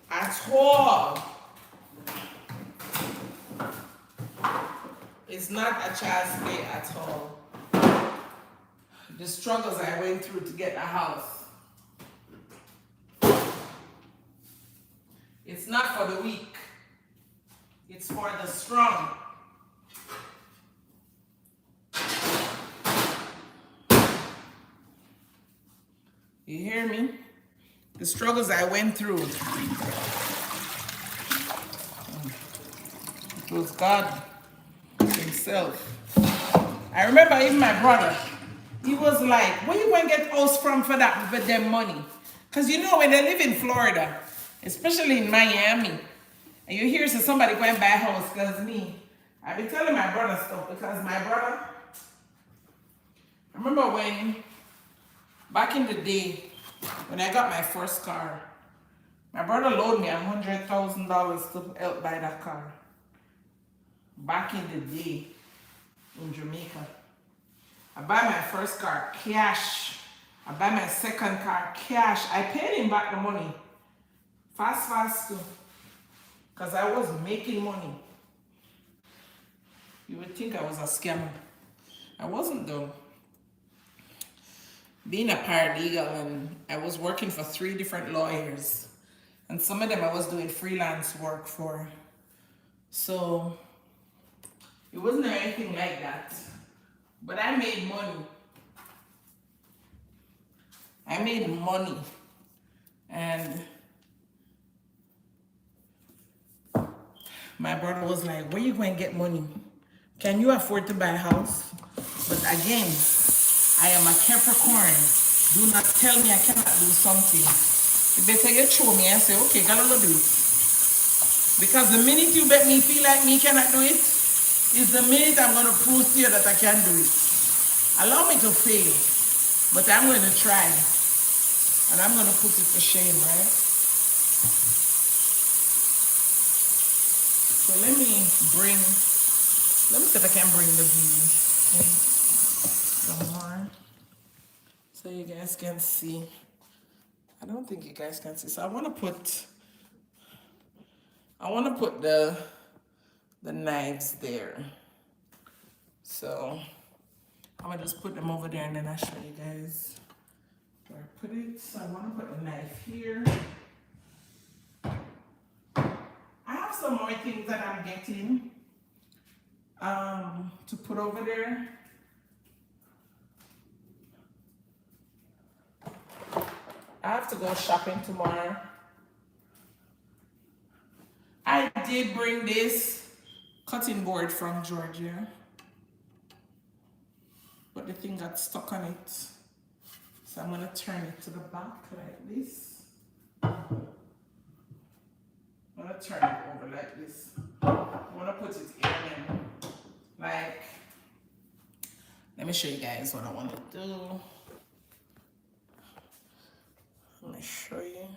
at all. It's not a child's play at all. The struggles I went through to get a house. It's not for the weak. It's for the strong. You hear me? The struggles I went through. It was God Himself. I remember even my brother, he was like, where you going to get house from for that, for them money? Because you know when they live in Florida, especially in Miami, and you hear somebody going to buy a house, because me, I be telling my brother stuff, because my brother, I remember when, back in the day, when I got my first car, my brother loaned me $100,000 to help buy that car. Back in the day, in Jamaica. I buy my first car cash. I buy my second car cash. I paid him back the money. Fast too. Because I was making money. You would think I was a scammer. I wasn't though. Being a paralegal, and I was working for 3 different lawyers. And some of them I was doing freelance work for. So it wasn't anything like that. But I made money. I made money. And my brother was like, where you going to get money? Can you afford to buy a house? But again, I am a Capricorn. Do not tell me I cannot do something. You better you show me and say, okay, gotta go do it. Because the minute you make me feel like me cannot do it, is the minute I'm going to prove to you that I can do it. Allow me to fail, but I'm going to try. And I'm going to put it to shame, right? So let me see if I can bring the view some more. So you guys can see. I don't think you guys can see. So I want to put the knives there. So I'm gonna just put them over there and then I'll show you guys where I put it. So I want to put the knife here. I have some more things that I'm getting to put over there. I have to go shopping tomorrow. I did bring this cutting board from Georgia, but the thing got stuck on it. So I'm gonna turn it to the back like this. I'm gonna turn it over like this. I wanna put it in and like, let me show you guys what I want to do. Let me show you.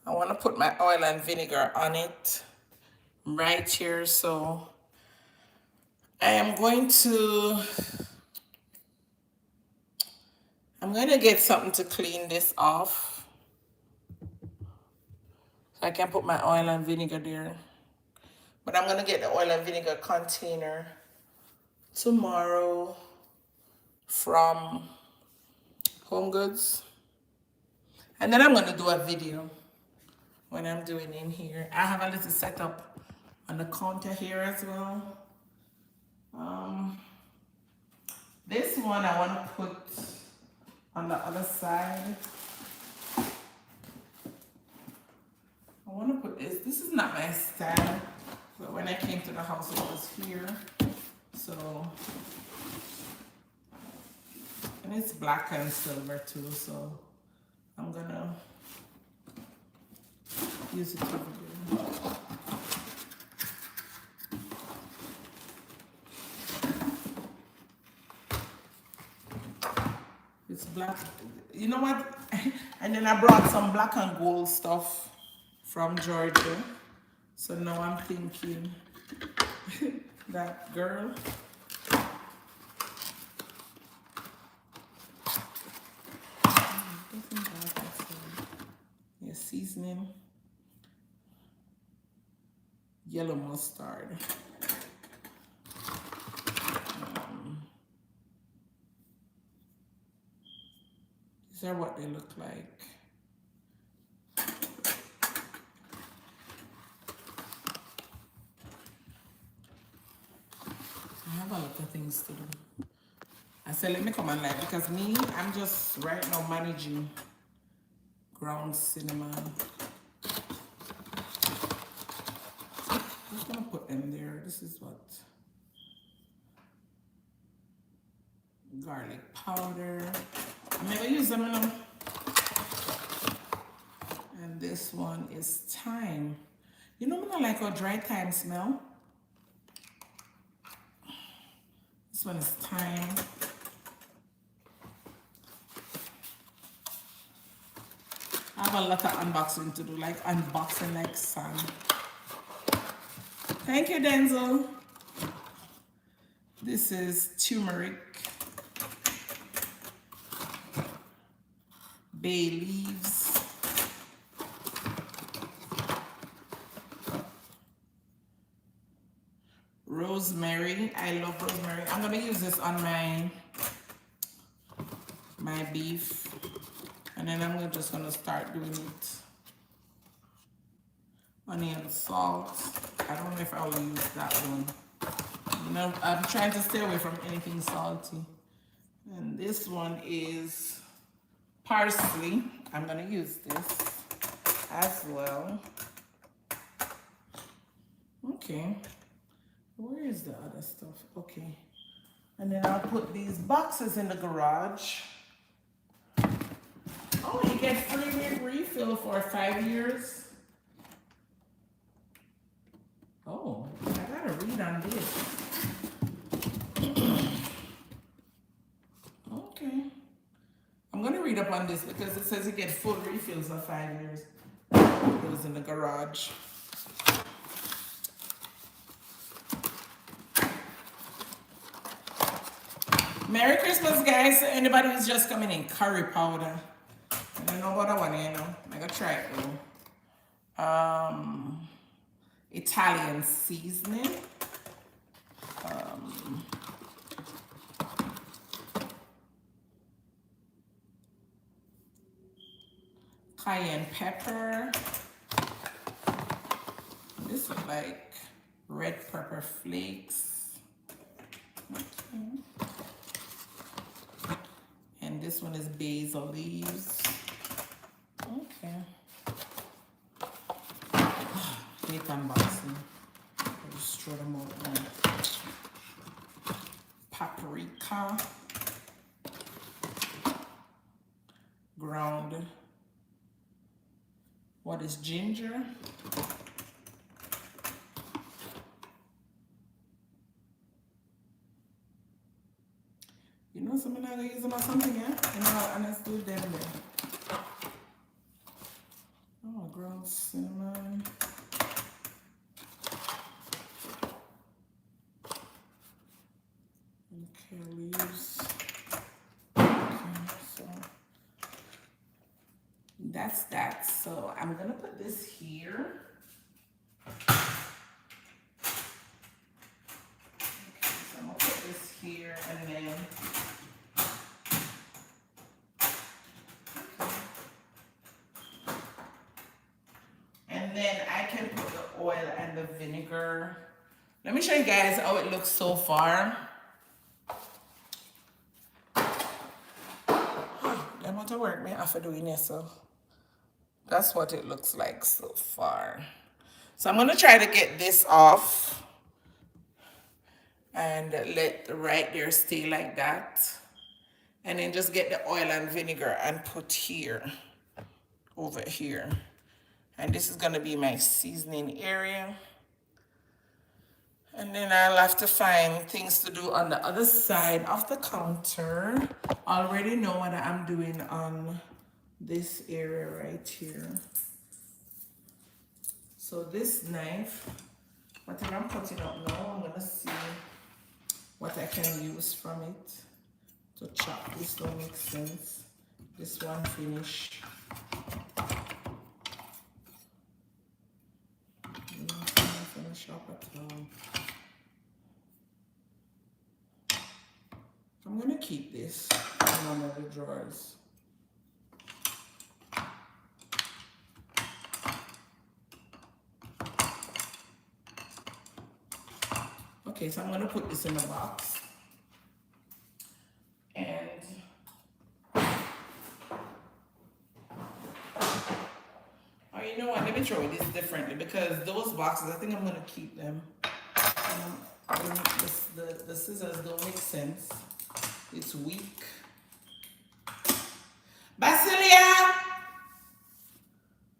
I want to put my oil and vinegar on it right here. So I am going to get something to clean this off. So I can put my oil and vinegar there. But I'm going to get the oil and vinegar container tomorrow from Home Goods. And then I'm going to do a video when I'm doing in here. I have a little setup on the counter here as well. This one I want to put on the other side. This is not my style, but when I came to the house, it was here. So, and it's black and silver too. So, I'm gonna use it over there. It's black. You know what? And then I brought some black and gold stuff from Georgia. So now I'm thinking that girl. Yeah, seasoning. Yellow mustard. These are what they look like. I have a lot of things to do. I said, let me come on live because me, I'm just right now managing ground cinnamon. I'm just gonna put them there. This is what garlic powder. I never use them enough. And this one is thyme. You know when I like how dry thyme smell? This one is thyme. I have a lot of unboxing to do, like unboxing like sun. Thank you, Denzel. This is turmeric, bay leaves, rosemary. I love rosemary. I'm gonna use this on my beef, and then I'm just gonna start doing it. Onion, salt. I don't know if I will use that one. You know, I'm trying to stay away from anything salty. And this one is parsley. I'm gonna use this as well. Okay. Where is the other stuff? Okay. And then I'll put these boxes in the garage. Oh, you get free refill for 5 years. Oh, I gotta read on this. Okay. I'm gonna read up on this because it says you get full refills for 5 years. It goes in the garage. Merry Christmas, guys. Anybody who's just coming in, curry powder. I don't know what I want, you know. I gotta try it though. Italian seasoning. Cayenne pepper. This is like red pepper flakes. Okay. And this one is basil leaves. Okay. Hate unboxing. I'll just throw them out now. Paprika. Ground. What is ginger? You know, something I'm gonna use them or something, yeah? You know, and let's do them there. Oh, ground cinnamon. Okay, leaves. Okay, so that's that. So I'm gonna put this here. Okay, so I'm gonna put this here and then. And then I can put the oil and the vinegar. Let me show you guys how it looks so far. The amount of work I have to do in here, so that's what it looks like so far. So I'm gonna try to get this off and let the right there stay like that. And then just get the oil and vinegar and put here, over here. And this is gonna be my seasoning area. And then I'll have to find things to do on the other side of the counter. I already know what I'm doing on this area right here. So this knife, whatever I'm cutting up now, I'm gonna see what I can use from it to chop. This don't make sense. This one finish. Finish up at all. I'm gonna keep this in one of the drawers. Okay, so I'm gonna put this in a box. And oh, you know what? Let me try this differently because those boxes, I think I'm gonna keep them. The scissors don't make sense. It's weak. Basilia!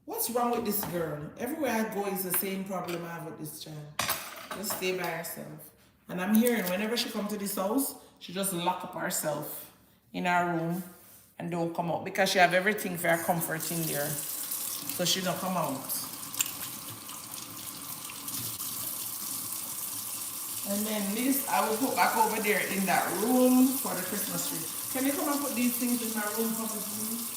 What's wrong with this girl? Everywhere I go is the same problem I have with this child. Just stay by herself. And I'm hearing whenever she comes to this house, she just lock up herself in her room and don't come out because she have everything for her comfort in there. So she don't come out. And then this I will put back over there in that room for the Christmas tree. Can you come and put these things in my room for me, please?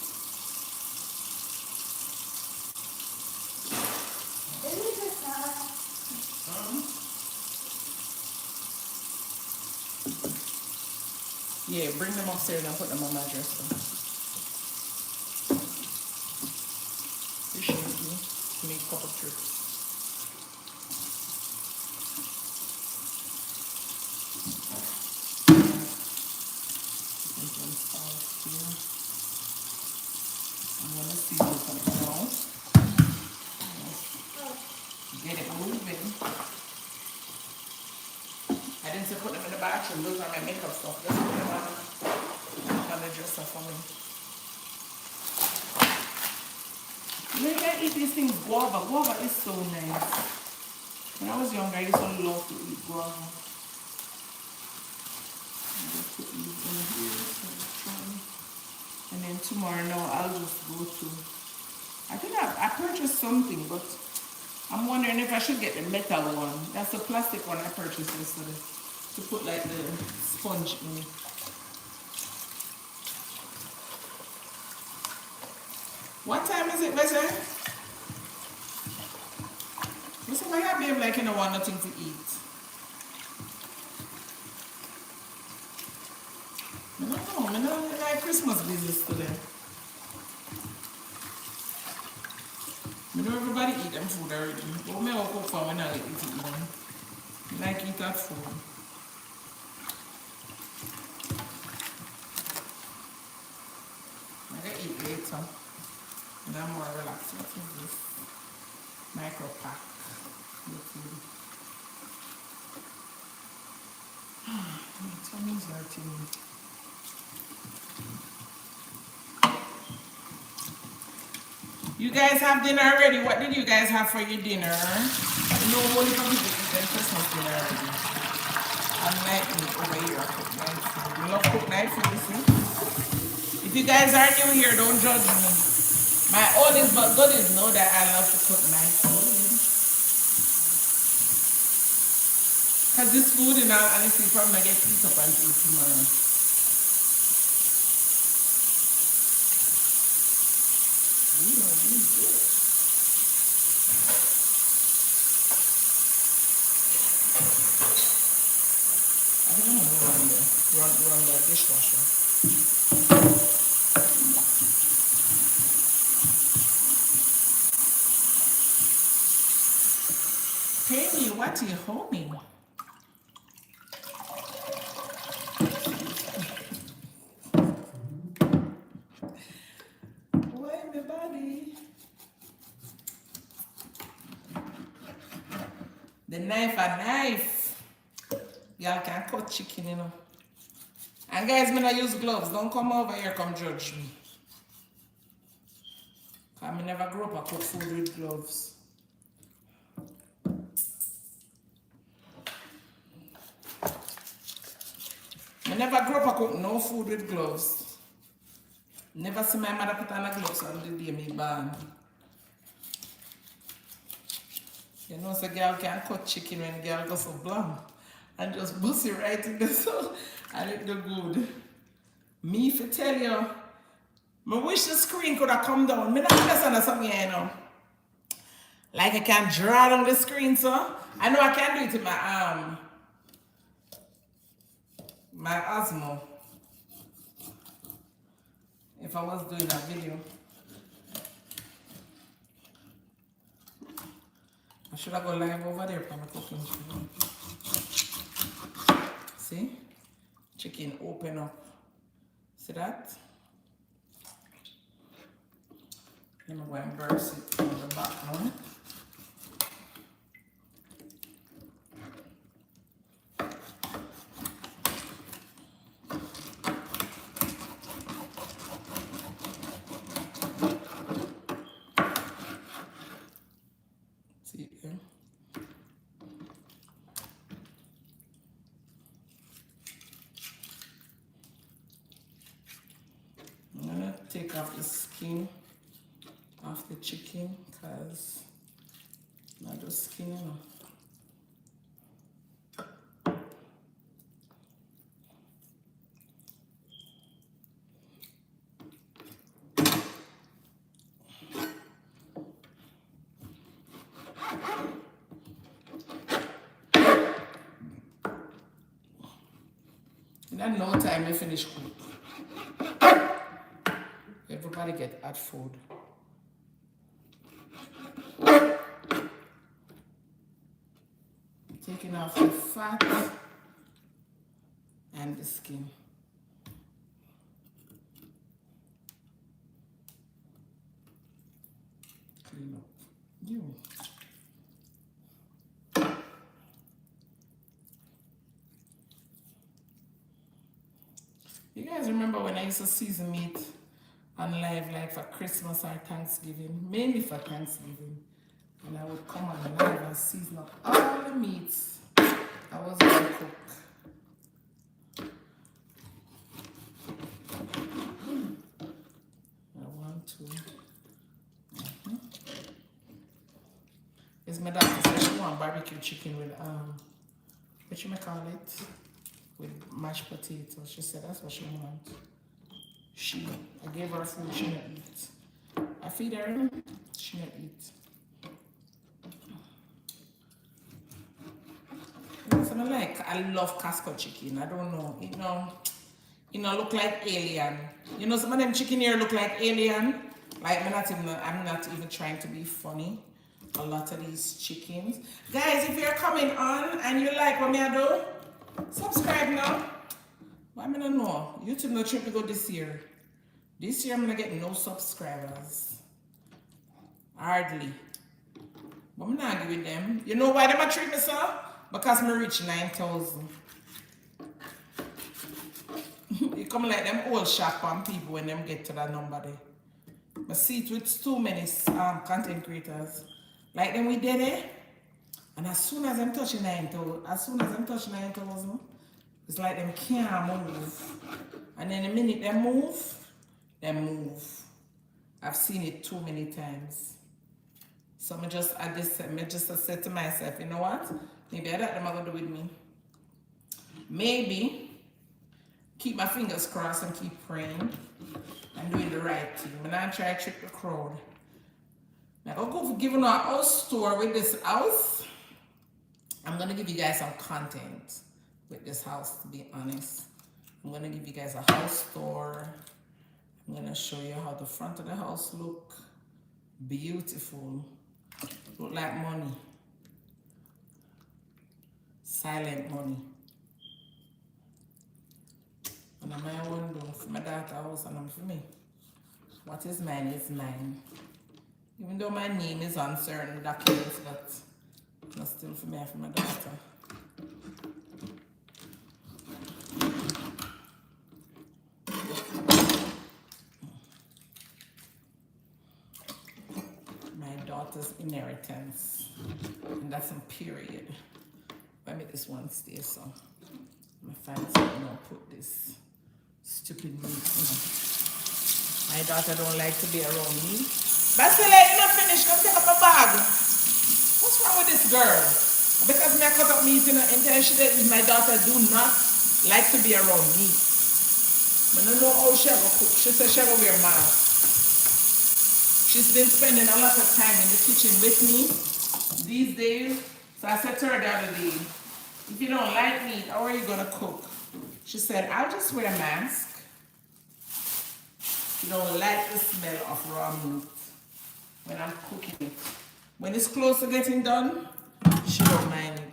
Yeah, bring them upstairs and put them on my dresser. Appreciate you. Make a couple trips. I'm gonna see something now. Get it moving. I didn't say put them in the bathroom. Those are my makeup stuff. Just put them on the dresser for me. You know, you can eat these things guava. Guava is so nice. When I was younger, I used to love to eat guava. Just put these in here. And then tomorrow now I'll just go to, I think I purchased something, but I'm wondering if I should get the metal one. That's the plastic one I purchased yesterday to put like the sponge in it. What time is it, Bessie? Listen, my happy like you don't want nothing to eat. I don't know, I like Christmas business today. I know everybody eat them food already. But me will cook for when I like to eat them. I like eat that food. I can eat later. And I'm more relaxed. What is this? Micro pack. My tummy's hurting. You guys have dinner already? What did you guys have for your dinner? No only for people eating Christmas dinner already. Unlike me over here, I cook night food. You love cook night food, you see? If you guys are new here, don't judge me. My oldest but goodies know that I love to cook night food. Because this food in all honesty probably get eat up until tomorrow. We know we do it. I think I'm gonna run the dishwasher. Hey, what are you homing? Why my body? The knife a knife. Y'all can cut chicken, you know. And guys, me not use gloves. Don't come over here, come judge me. Cause me never grew up I cook food with gloves. I never grew up I cook no food with gloves. Never see my mother put on a gloves on the day me born. You know, so girl can cut chicken when girl goes so blank and just bust it right in the sun and it do good. Me if I tell you, I wish the screen could have come down. Me not understand something here, you know. Like I can draw down the screen, so I know I can do it in my Osmo. If I was doing a video. I should have go live over there for my cooking. See? Chicken open up. See that? Let me go and burst it on the back now. See here? I'm gonna take off the skin off the chicken because not just skin, you know. In no time we finish cook. Everybody get hot food. Taking off the fat and the skin. Clean up. You. You guys remember when I used to season meat on live like for Christmas or Thanksgiving? Mainly for Thanksgiving. And I would come on live and season up all the meats I was going to cook. I want to. It's my daughter said she want barbecue chicken with what you may call it? With mashed potatoes. She said that's what she wants. I gave her food, she not eat. I feed her, she not eat. So I love Costco chicken. I don't know, you know, look like alien. You know, some of them chicken here look like alien. Like I'm not even trying to be funny. A lot of these chickens. Guys, if you're coming on and you like what I do, subscribe now. But I don't know. YouTube not treat me good this year. This year I'm gonna get no subscribers. Hardly. But I'm not with them. You know why they treat me so? Because I reach 9,000. You come like them old shop on people when them get to that number there. But see it with too many content creators. Like them we did it. And as soon as I'm touching 9,000, it's like them can't move. And then the minute they move. I've seen it too many times. So I just said to myself, you know what? Maybe I don't know what to do with me. Maybe keep my fingers crossed and keep praying and doing the right thing. I'm not trying to trick the crowd. Now I'll go for giving our house tour with this house. I'm gonna give you guys some content with this house, to be honest. I'm gonna give you guys a house tour. I'm gonna show you how the front of the house look. Beautiful. Look like money. Silent money. And I'm my own door for my daughter house and for me. What is mine is mine. Even though my name is on certain documents, but That's still for me and for my daughter. My daughter's inheritance. And that's on period. Let me this one stay so. I'm gonna find something I'll put this stupid meat, you know. My daughter don't like to be around me. Basile, you not finished, come take up my bag. What's wrong with this girl? Because me I cut up meat, you know, intentionally, my daughter do not like to be around me. But I don't know how she go cook. She said she go wear mask. She's been spending a lot of time in the kitchen with me these days. So I said to her the other day, if you don't like meat, how are you gonna cook? She said, I'll just wear a mask. You don't like the smell of raw meat when I'm cooking it. When it's close to getting done, she don't mind it.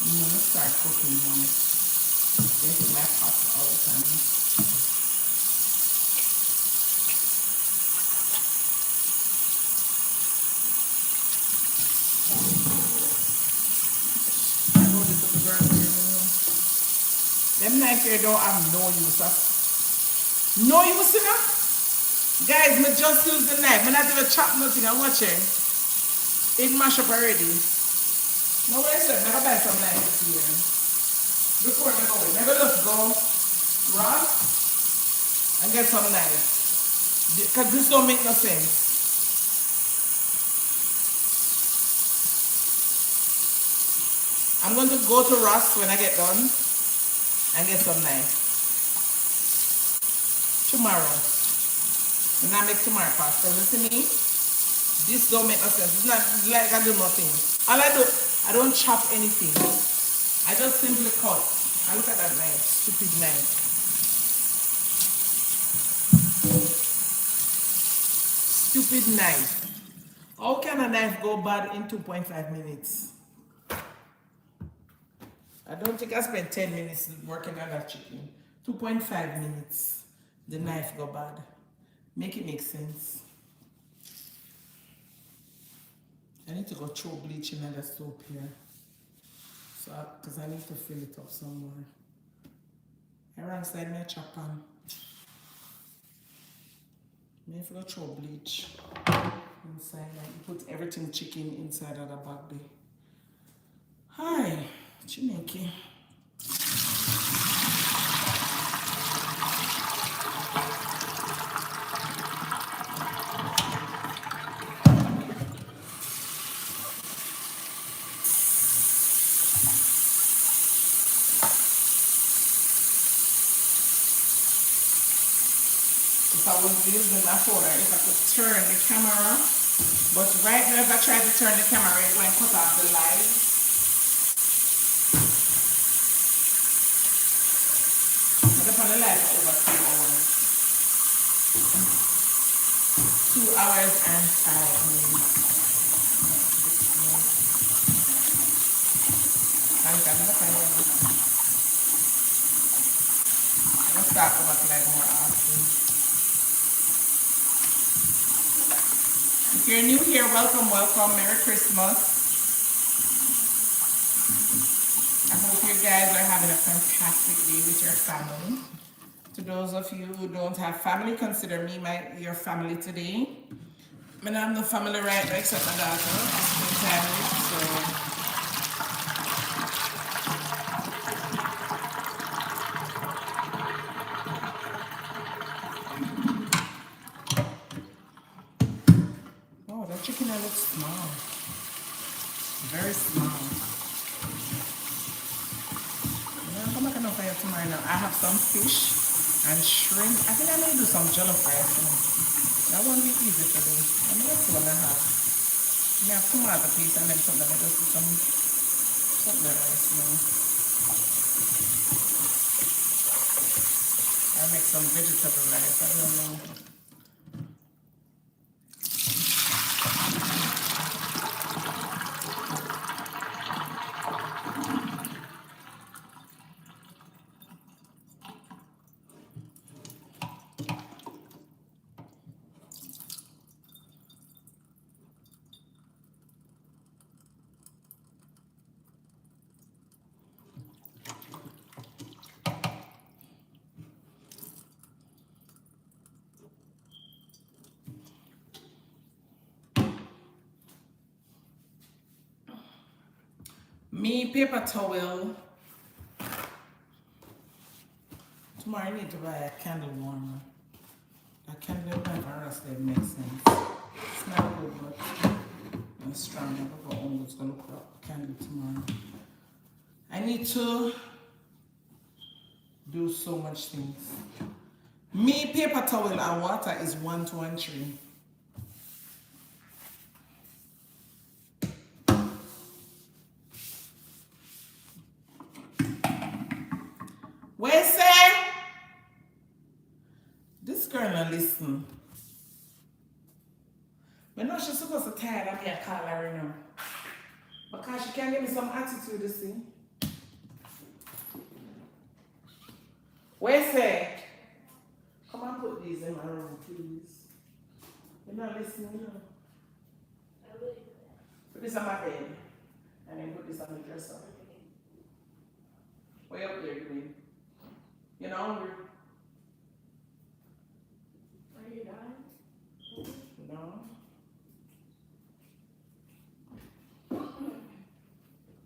I'm gonna start cooking now. This is my pot all the time. I know this little girl here, you know. Them knife here don't have no use. No use enough? Guys, me just use the knife. Me not even chop nothing. I'm watching. It mash up already. No what I said, never buy some knives here. Before I go in. Never just go raw and get some knives. Because this don't make no sense. I'm going to go to Ross when I get done and get some knives. Tomorrow. When I make tomorrow pasta. Listen to me. This don't make no sense. It's not like I do nothing. All I do, I don't chop anything. I just simply cut. And look at that knife. Stupid knife. Stupid knife. How can a knife go bad in 2.5 minutes? I don't think I spent 10 minutes working on that chicken. 2.5 minutes. The knife go bad. Make it make sense. I need to go throw bleach in the soap here. So, because I need to fill it up somewhere. I ran inside my chop pan. Maybe I go throw bleach inside. Like, put everything chicken inside of the bag there. Hi, Chineke. If I was using my phone, if I could turn the camera, but right now if I try to turn the camera, it's going to cut off the light. I put the light for over 2 hours. 2 hours and 5 minutes. 6 minutes. Let's start over like more often. If you're new here, welcome, welcome. Merry Christmas. I hope you guys are having a fantastic day with your family. To those of you who don't have family, consider me your family today. I mean, I have no family right now except my daughter. I'm family, so. Chicken that looks small, very small. Yeah, I'm not gonna fire tomorrow now. I have some fish and shrimp. I think I may do some jollof rice. That won't be easy for me. I'm going to see what I have. I have tomato paste and then something. I just do something else now. I make some vegetable rice. I don't know. Me paper towel. Tomorrow I need to buy a candle warmer. A candle warmer else that makes sense. It's not good, but it's strong. I'm going to look for a candle tomorrow. I need to do so much things. Me paper towel and water is 1 to 1 3. Where say? This girl not listen. But no, she's supposed to tired of me a call her right now. Because she can give me some attitude, you see. Where say? Come and put these in my room, please. You're not listening, you know. Put this on my bed. And then put this on the dresser. Way up there, doing? You're not hungry? Are you dying? No.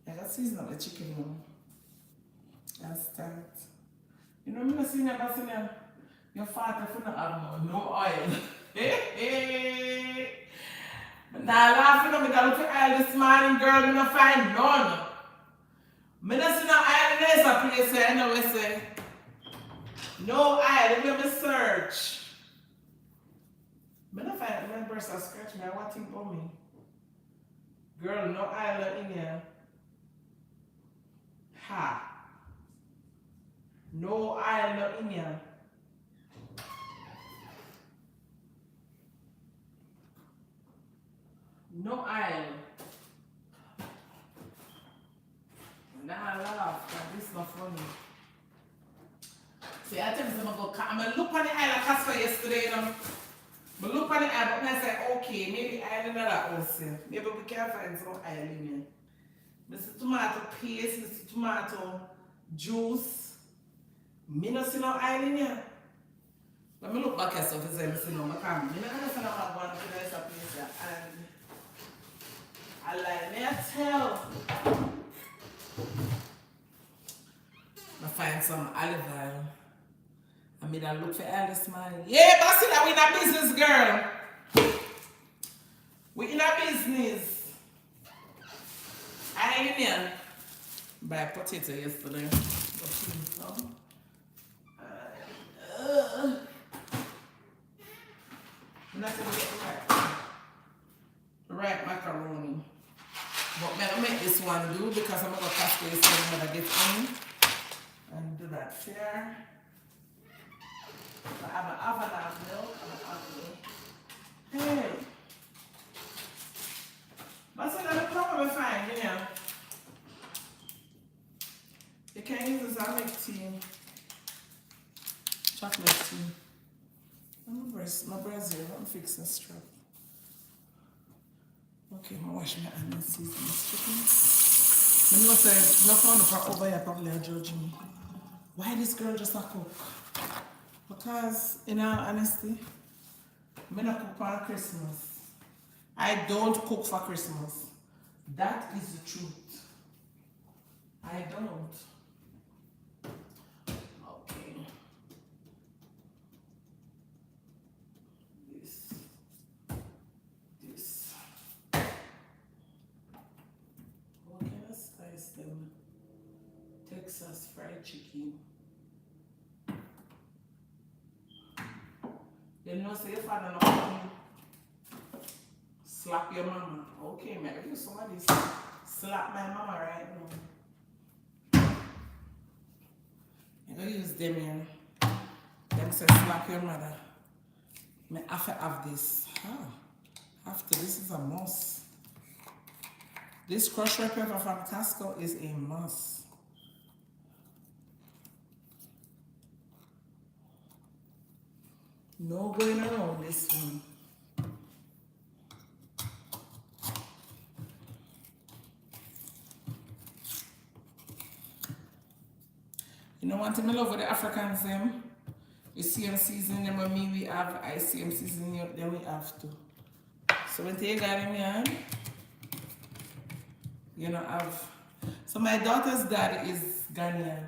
I got season up the chicken now. That's that. You know, I'm not seeing that, but your father for not have no oil. Now laughing at me, that look oil this morning, girl, me not find none. Me not see no oil in this place, I know what I say. No oil, let me search. Me not find my breast are scratch me, I want to think about me. Girl, no oil in here. Ha. No oil in here. No oil. Nah, laugh, but this is not funny. See, I tell you something, I'm going to look on the oil I cast for yesterday, you know. But look on the oil, but I say, okay, maybe oil in that also. Maybe we can find some oil in here. Mr. Tomato paste, Mr. Tomato juice. Me no see no oil in here. Let me look back at stuff and say, I see no, I can't. I don't understand how one to this place here. And I like, may I tell? I find some olive oil. I mean, I look for Alice Smile. Yeah, but see that we in a business, girl. We in a business. I ain't here. Buy a potato yesterday. Nothing to get right macaroni. But I'm gonna make this one do because I'm gonna cast this when I get in and do that fair. I have an oven of milk and an oven. Hey. But so that'll probably fine, you know. You can use this, I'll make tea. Chocolate tea. My brazier, I'm fixing the strap. Okay, I'm washing my hands and season this chicken. You know, say, no fun for over here probably judge me. Why this girl just not cook? Because, in all honesty, I don't cook for Christmas. I don't cook for Christmas. That is the truth. I don't. Okay. This. What kind of spice them? Texas fried chicken. You know, say your father not come slap your mama. Okay, man, if you somebody slap my mama right now. I'm gonna use them here. Them say slap your mother. I have to have this. After this is a must. This crushed red pepper from Costco is a must. No going around this one. You know one thing I love with the Africans them? You see them seasoning them with me we have, I see them seasoning them we have to. So when they got them here, you know have. So my daughter's dad is Ghanaian.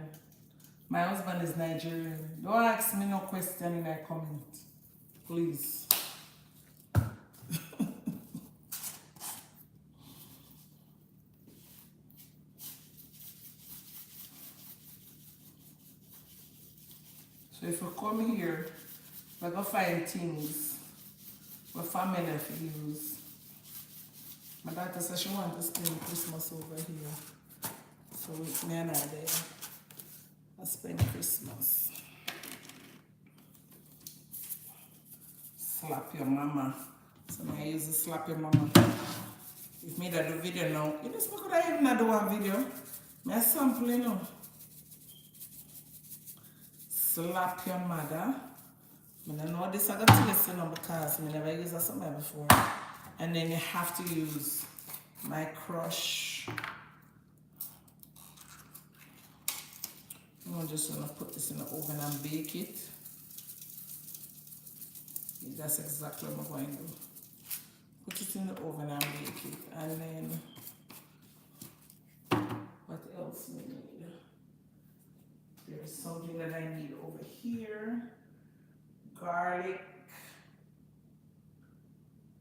My husband is Nigerian. Don't ask me no question in my comment. Please. So if you come here, we're going to find things where family use. My daughter said she wants to spend Christmas over here. So with me and her there, I spend Christmas. Slap your mama. So I use the slap your mama. If me that do video now, you know, could I even do one video? I sample, you know. Slap your mother. I don't know this I got to listen on because I never used that somewhere before. And then you have to use my crush. I'm just gonna put this in the oven and bake it. That's exactly what I'm going to do. Put it in the oven and bake it. And then what else we need? There's something that I need over here. Garlic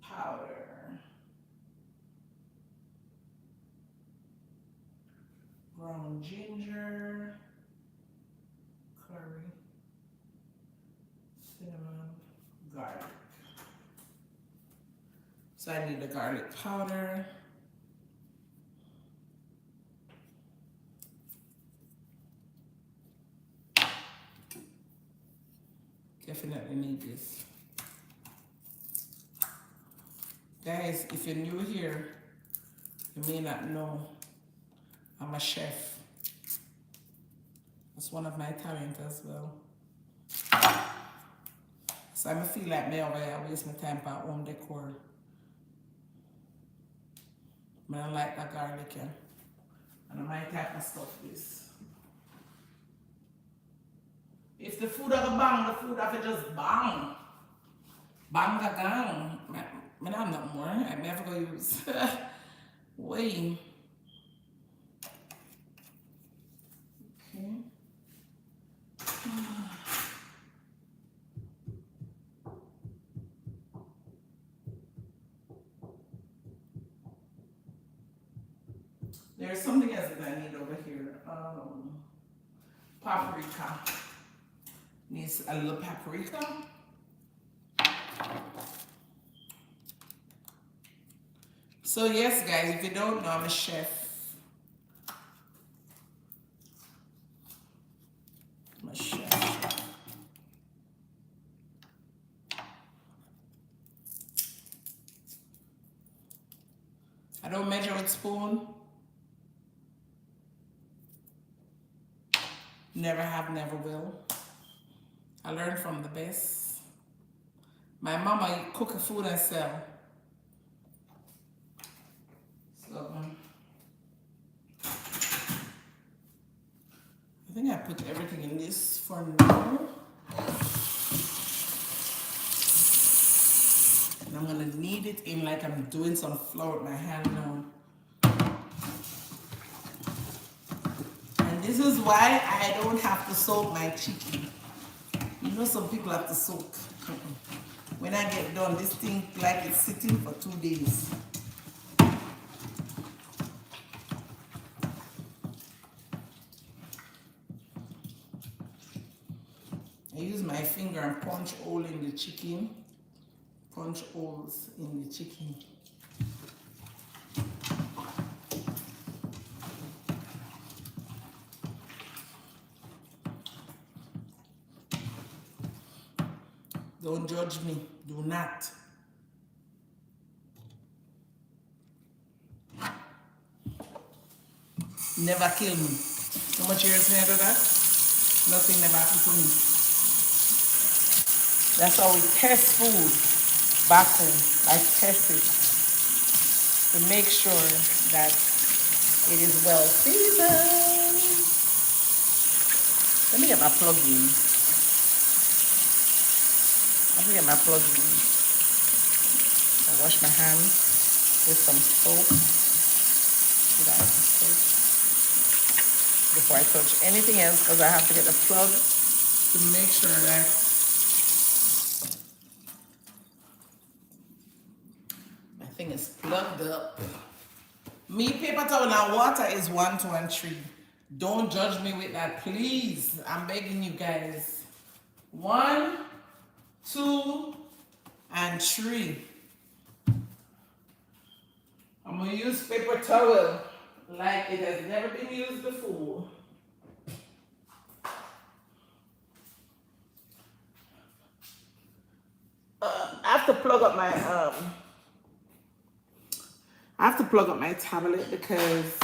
powder. Ground ginger. Curry. Cinnamon. Garlic. So I need the garlic powder. Definitely need this. Guys, if you're new here, you may not know I'm a chef. That's one of my talents as well. So I feel like me over here waste my time for home decor. I don't like that garlic here. And my type of stuff is. If the food have a bang, the food have to just bang. Bang the gang. I don't know more. I'm never going to use. Wait. Okay. There's something else that I need over here. Paprika. Needs a little paprika. So yes, guys, if you don't know, I'm a chef. I'm a chef. I don't measure with spoon. Never have, never will. I learned from the best. My mama cook a food and sell. So, I think I put everything in this for now. And I'm gonna knead it in like I'm doing some flour with my hand now. And this is why I don't have to soak my chicken. You know some people have to soak. When I get done, this thing like it's sitting for 2 days. I use my finger and punch hole in the chicken. Punch holes in the chicken. Don't judge me. Do not. Never kill me. How much years me I do that? Nothing never happened to me. That's how we test food back home. I test it to make sure that it is well seasoned. Let me get my plug in. Let me get my plug in. I wash my hands with some soap. See that? Soap. Before I touch anything else, because I have to get the plug to make sure that my thing is plugged up. Me, paper towel and water is 1, 2, and 3. Don't judge me with that, please. I'm begging you guys. 1, 2, and 3. I'm gonna use paper towel like it has never been used before. I have to plug up my tablet because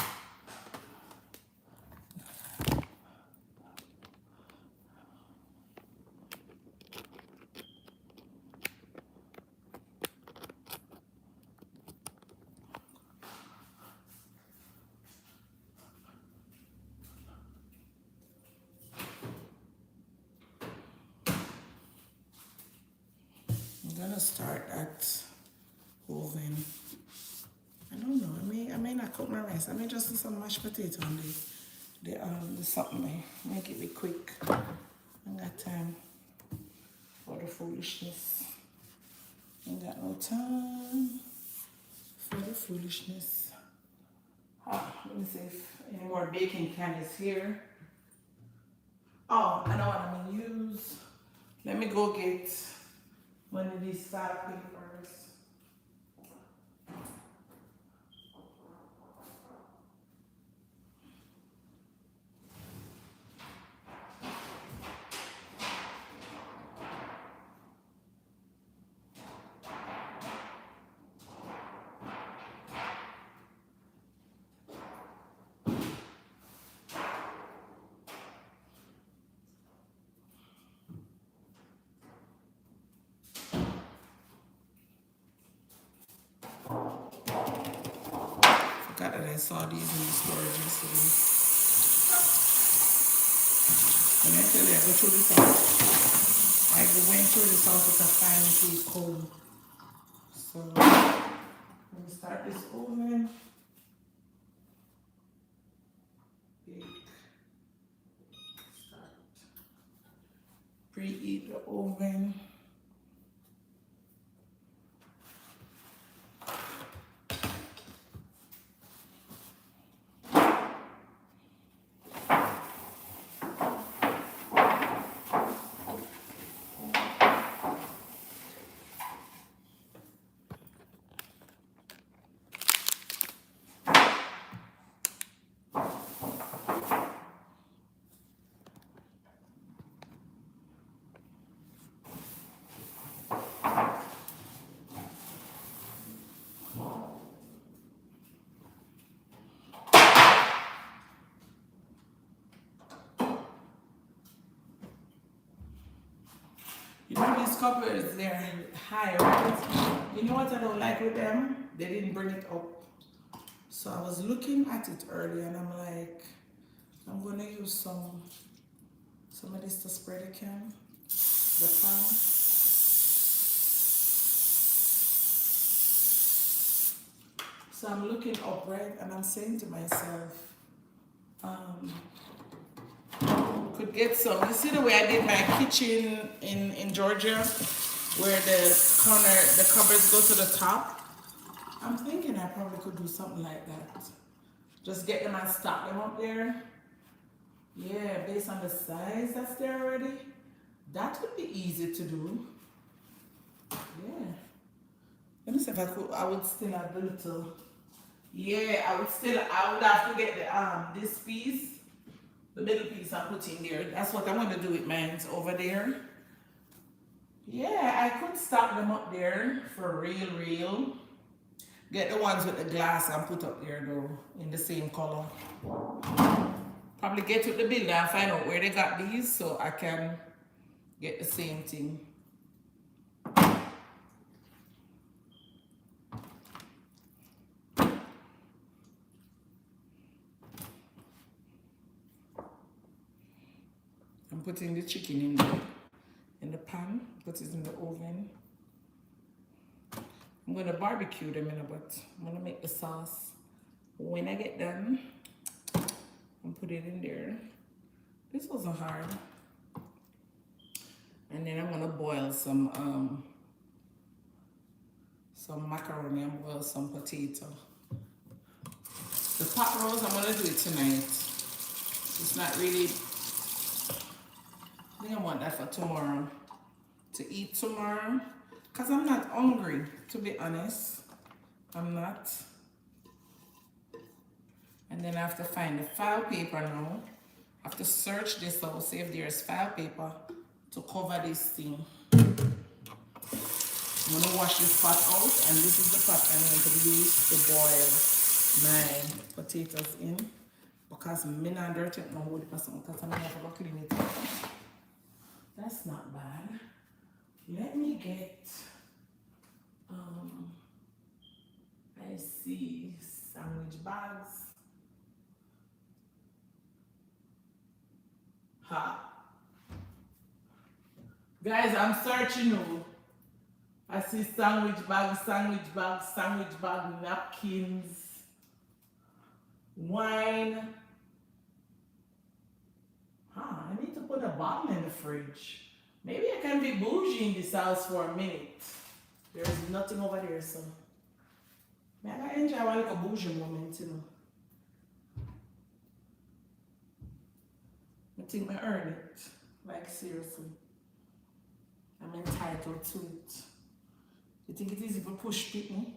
I'm gonna start at oven. I don't know. I may not cook my rice. I may just do some mashed potato on the something there. Make it be quick. I ain't got time for the foolishness. Ain't got no time for the foolishness. Let me see if any more baking can is here. Oh, I know what I'm gonna use. Let me go get one of these fat papers. Forgot that I saw these in the storage yesterday. When I tell you I go through this house, I went through this house with a fine tooth comb. So let me start this oven. Bake. Start. Preheat the oven. You know these cupboards, they're high, right? You know what I don't like with them? They didn't bring it up. So I was looking at it earlier and I'm like, I'm gonna use some of this to spread the pan. So I'm looking up, right? And I'm saying to myself, could get some. You see the way I did my kitchen in Georgia, where the cupboards go to the top? I'm thinking I probably could do something like that. Just get them and stack them up there. Yeah, based on the size that's there already. That would be easy to do. Yeah. Let me see if I could. I would still have the little. Yeah, I would have to get the this piece, the middle piece I put in there. That's what I'm gonna do with mine over there. Yeah, I could stock them up there for real. Get the ones with the glass and put up there though, in the same color. Probably get with the builder and find out where they got these so I can get the same thing. I'm putting the chicken in the pan, put it in the oven. I'm gonna barbecue them in a bit. I'm gonna make the sauce. When I get done, and put it in there. This wasn't hard. And then I'm gonna boil some macaroni and boil some potato. The pot roast, I'm gonna do it tonight. It's not really, I think I want that for tomorrow. To eat tomorrow. Cause I'm not hungry, to be honest. I'm not. And then I have to find the file paper now. I have to search this out, see if there's file paper to cover this thing. I'm gonna wash this pot out, and this is the pot I'm going to use to boil my potatoes in. Because I'm not dirty no wood because I'm going to have to clean it up. That's not bad. Let me get, I see sandwich bags. Ha. Guys, I'm searching now. I see sandwich bag, napkins, wine. I need to put a bottle in the fridge. Maybe I can be bougie in this house for a minute. There's nothing over there, so. Maybe I enjoy like a bougie moment, you know. I think I earn it. Like, seriously. I'm entitled to it. You think it is if you push me?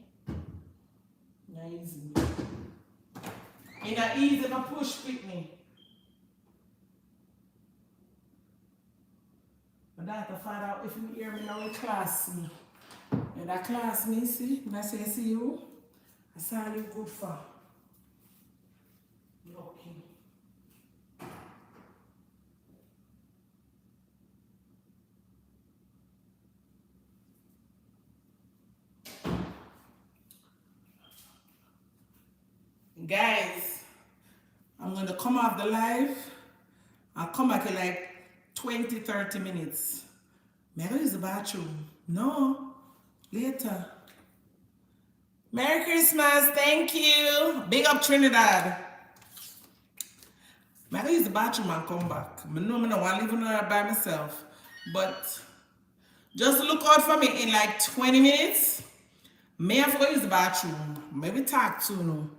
Not easy. It's not easy if I push me. But I have to find out if you hear me now in class me. And that class me, see? When I say see you, that's all you good for. Lucky. Guys, I'm going to come off the live. I'll come back in like 20-30 minutes. Maybe use the bathroom. No, later. Merry Christmas, thank you. Big up Trinidad. Maybe use the bathroom and come back. I know I don't want to leave her by myself. But just look out for me in like 20 minutes. May I have to go use the bathroom. Maybe talk to you.